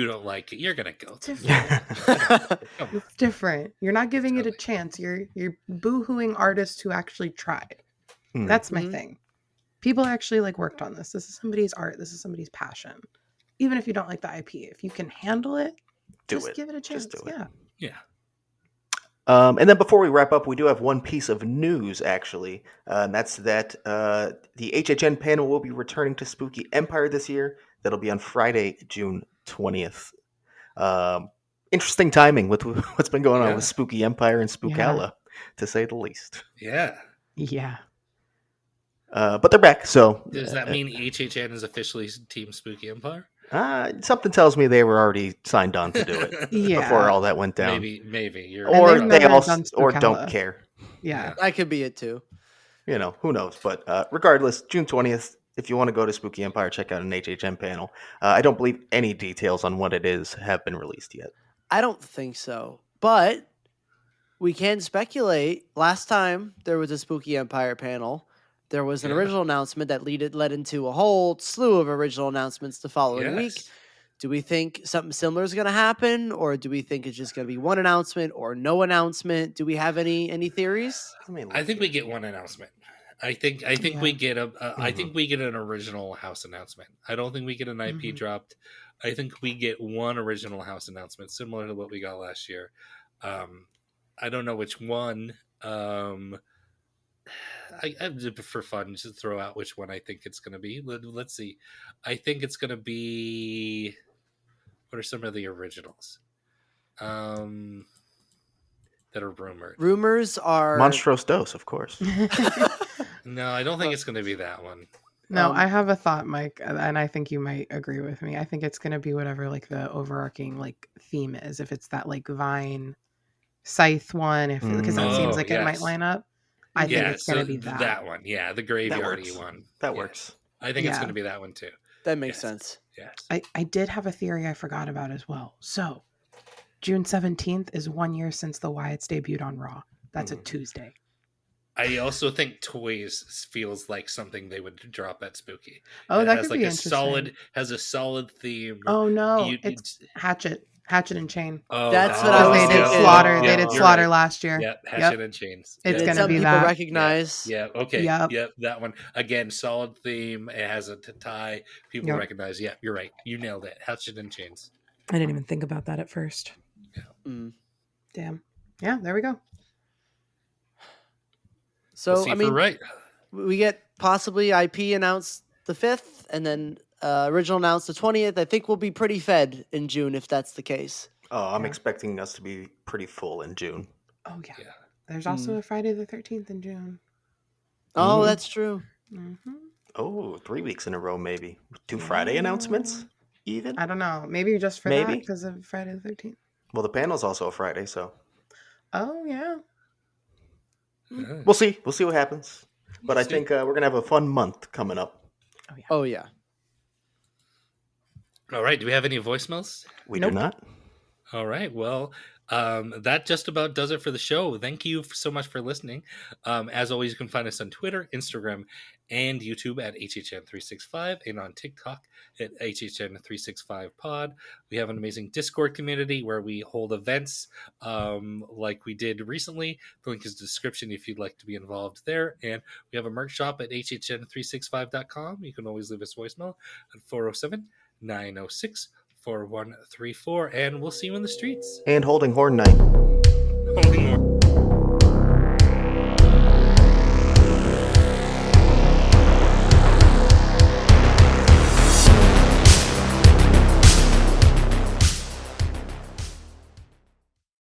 [SPEAKER 1] don't like it, you're gonna go.
[SPEAKER 2] Different.
[SPEAKER 1] Come on.
[SPEAKER 2] It's different. You're not giving it a
[SPEAKER 1] Totally.
[SPEAKER 2] chance. You're boo-hooing artists who actually tried.
[SPEAKER 3] Mhm.
[SPEAKER 2] That's my
[SPEAKER 4] Mhm.
[SPEAKER 2] thing. People actually like worked on this. This is somebody's art. This is somebody's passion. Even if you don't like the IP, if you can handle it,
[SPEAKER 3] Do
[SPEAKER 2] just
[SPEAKER 3] it.
[SPEAKER 2] give it a chance.
[SPEAKER 3] Just do it.
[SPEAKER 2] Yeah.
[SPEAKER 1] Yeah.
[SPEAKER 3] And then before we wrap up, we do have one piece of news, actually, and that's that the HHN panel will be returning to Spooky Empire this year. That'll be on Friday, June 20th. Interesting timing with what's been going on
[SPEAKER 1] Yeah.
[SPEAKER 3] with Spooky Empire and Spookala, to say the least.
[SPEAKER 1] Yeah.
[SPEAKER 2] Yeah.
[SPEAKER 3] But they're back, so
[SPEAKER 1] Does that mean HHN is officially Team Spooky Empire?
[SPEAKER 3] something tells me they were already signed on to do it
[SPEAKER 2] Yeah.
[SPEAKER 3] before all that went down.
[SPEAKER 1] Maybe you're
[SPEAKER 2] And
[SPEAKER 3] Or
[SPEAKER 2] they've
[SPEAKER 3] they
[SPEAKER 2] never
[SPEAKER 3] also
[SPEAKER 2] done
[SPEAKER 3] or
[SPEAKER 2] Spookala.
[SPEAKER 3] don't care.
[SPEAKER 2] Yeah.
[SPEAKER 4] That could be it too.
[SPEAKER 3] You know, who knows? But regardless, June 20th, if you want to go to Spooky Empire, check out an HHN panel. I don't believe any details on what it is have been released yet.
[SPEAKER 4] I don't think so, but we can speculate. Last time there was a Spooky Empire panel, there was an
[SPEAKER 1] Yeah.
[SPEAKER 4] original announcement that led into a whole slew of original announcements the following week.
[SPEAKER 1] Yes.
[SPEAKER 4] Do we think something similar is going to happen, or do we think it's just going to be one announcement or no announcement? Do we have any theories?
[SPEAKER 1] I think we get one announcement. I think
[SPEAKER 2] Yeah.
[SPEAKER 1] we get I think we get an original house announcement. I don't think we get an IP
[SPEAKER 2] Mhm.
[SPEAKER 1] dropped. I think we get one original house announcement, similar to what we got last year. I don't know which one. I for fun just throw out which one I think it's going to be. Let's see. I think it's going to be. What are some of the originals? That are rumored.
[SPEAKER 4] Rumors are
[SPEAKER 3] Monstrous Dose, of course.
[SPEAKER 1] No, I don't think it's going to be that one.
[SPEAKER 2] No,
[SPEAKER 4] Um,
[SPEAKER 2] I have a thought, Mike, and I think you might agree with me. I think it's going to be whatever like the overarching like theme is. If it's that like Vine Scythe one, if because that seems
[SPEAKER 1] Oh,
[SPEAKER 2] like it might
[SPEAKER 1] yes.
[SPEAKER 2] line up. I think
[SPEAKER 1] Yeah,
[SPEAKER 2] it's going
[SPEAKER 1] so
[SPEAKER 2] to be that.
[SPEAKER 1] that one. Yeah, the graveyardy
[SPEAKER 3] works.
[SPEAKER 1] one.
[SPEAKER 3] That
[SPEAKER 1] Yes.
[SPEAKER 3] works.
[SPEAKER 1] I think it's
[SPEAKER 2] Yeah.
[SPEAKER 1] going to be that one too.
[SPEAKER 4] that makes
[SPEAKER 1] Yes.
[SPEAKER 4] sense.
[SPEAKER 1] Yes.
[SPEAKER 2] I did have a theory I forgot about as well. So June 17th is 1 year since the Wyatts debuted on Raw. That's a
[SPEAKER 3] Mhm.
[SPEAKER 2] Tuesday.
[SPEAKER 1] I also think Toys feels like something they would drop at Spooky.
[SPEAKER 2] Oh,
[SPEAKER 1] It
[SPEAKER 2] that
[SPEAKER 1] has
[SPEAKER 2] could
[SPEAKER 1] like
[SPEAKER 2] be
[SPEAKER 1] a
[SPEAKER 2] interesting.
[SPEAKER 1] solid theme.
[SPEAKER 2] Oh no,
[SPEAKER 1] You-
[SPEAKER 2] it's Hatchet and Chain.
[SPEAKER 1] Oh,
[SPEAKER 4] That's what
[SPEAKER 2] Because
[SPEAKER 4] I was
[SPEAKER 2] they did
[SPEAKER 4] thinking.
[SPEAKER 2] Slaughter.
[SPEAKER 1] Yeah,
[SPEAKER 2] They did
[SPEAKER 1] you're
[SPEAKER 2] Slaughter
[SPEAKER 1] right.
[SPEAKER 2] last year.
[SPEAKER 1] Yeah,
[SPEAKER 2] Yep.
[SPEAKER 1] Hatchet and Chains.
[SPEAKER 2] It's
[SPEAKER 1] Yeah.
[SPEAKER 2] gonna
[SPEAKER 4] Some
[SPEAKER 2] be
[SPEAKER 4] people
[SPEAKER 2] that.
[SPEAKER 4] recognize.
[SPEAKER 1] Yeah, okay.
[SPEAKER 2] Yep.
[SPEAKER 1] Yep, that one. Again, solid theme. It has a tie. People
[SPEAKER 2] Yep.
[SPEAKER 1] recognize. Yeah, you're right. You nailed it. Hatchet and Chains.
[SPEAKER 2] I didn't even think about that at first.
[SPEAKER 4] Mm.
[SPEAKER 2] Damn. Yeah, there we go.
[SPEAKER 4] So
[SPEAKER 1] We'll see
[SPEAKER 4] I
[SPEAKER 1] if we're
[SPEAKER 4] mean,
[SPEAKER 1] right.
[SPEAKER 4] we get possibly IP announced the 5th, and then original announced the 20th. I think we'll be pretty fed in June if that's the case.
[SPEAKER 3] Oh, I'm
[SPEAKER 2] Yeah.
[SPEAKER 3] expecting us to be pretty full in June.
[SPEAKER 2] Oh yeah.
[SPEAKER 1] Yeah.
[SPEAKER 2] There's also a Friday the 13th in June.
[SPEAKER 4] Oh,
[SPEAKER 3] Mhm.
[SPEAKER 4] that's true.
[SPEAKER 2] hmm
[SPEAKER 3] Oh, 3 weeks in a row, maybe. 2 Friday announcements, even?
[SPEAKER 2] I don't know. Maybe just for that
[SPEAKER 3] Maybe.
[SPEAKER 2] because of Friday the 13th.
[SPEAKER 3] Well, the panel's also a Friday, so
[SPEAKER 2] Oh yeah.
[SPEAKER 1] Yeah.
[SPEAKER 3] we'll see. We'll see what happens. But I
[SPEAKER 1] See.
[SPEAKER 3] think we're going to have a fun month coming up.
[SPEAKER 4] Oh yeah.
[SPEAKER 1] All right. Do we have any voicemails?
[SPEAKER 3] We
[SPEAKER 2] Nope.
[SPEAKER 3] do not.
[SPEAKER 1] All right. Well, that just about does it for the show. Thank you so much for listening. As always, you can find us on Twitter, Instagram, and YouTube at HHN365 and on TikTok at HHN365pod. We have an amazing Discord community where we hold events like we did recently. The link is in the description if you'd like to be involved there. And we have a merch shop at HHN365.com. You can always leave us voicemail at 407-906-4134, and we'll see you in the streets.
[SPEAKER 3] And holding horn night.
[SPEAKER 1] Holding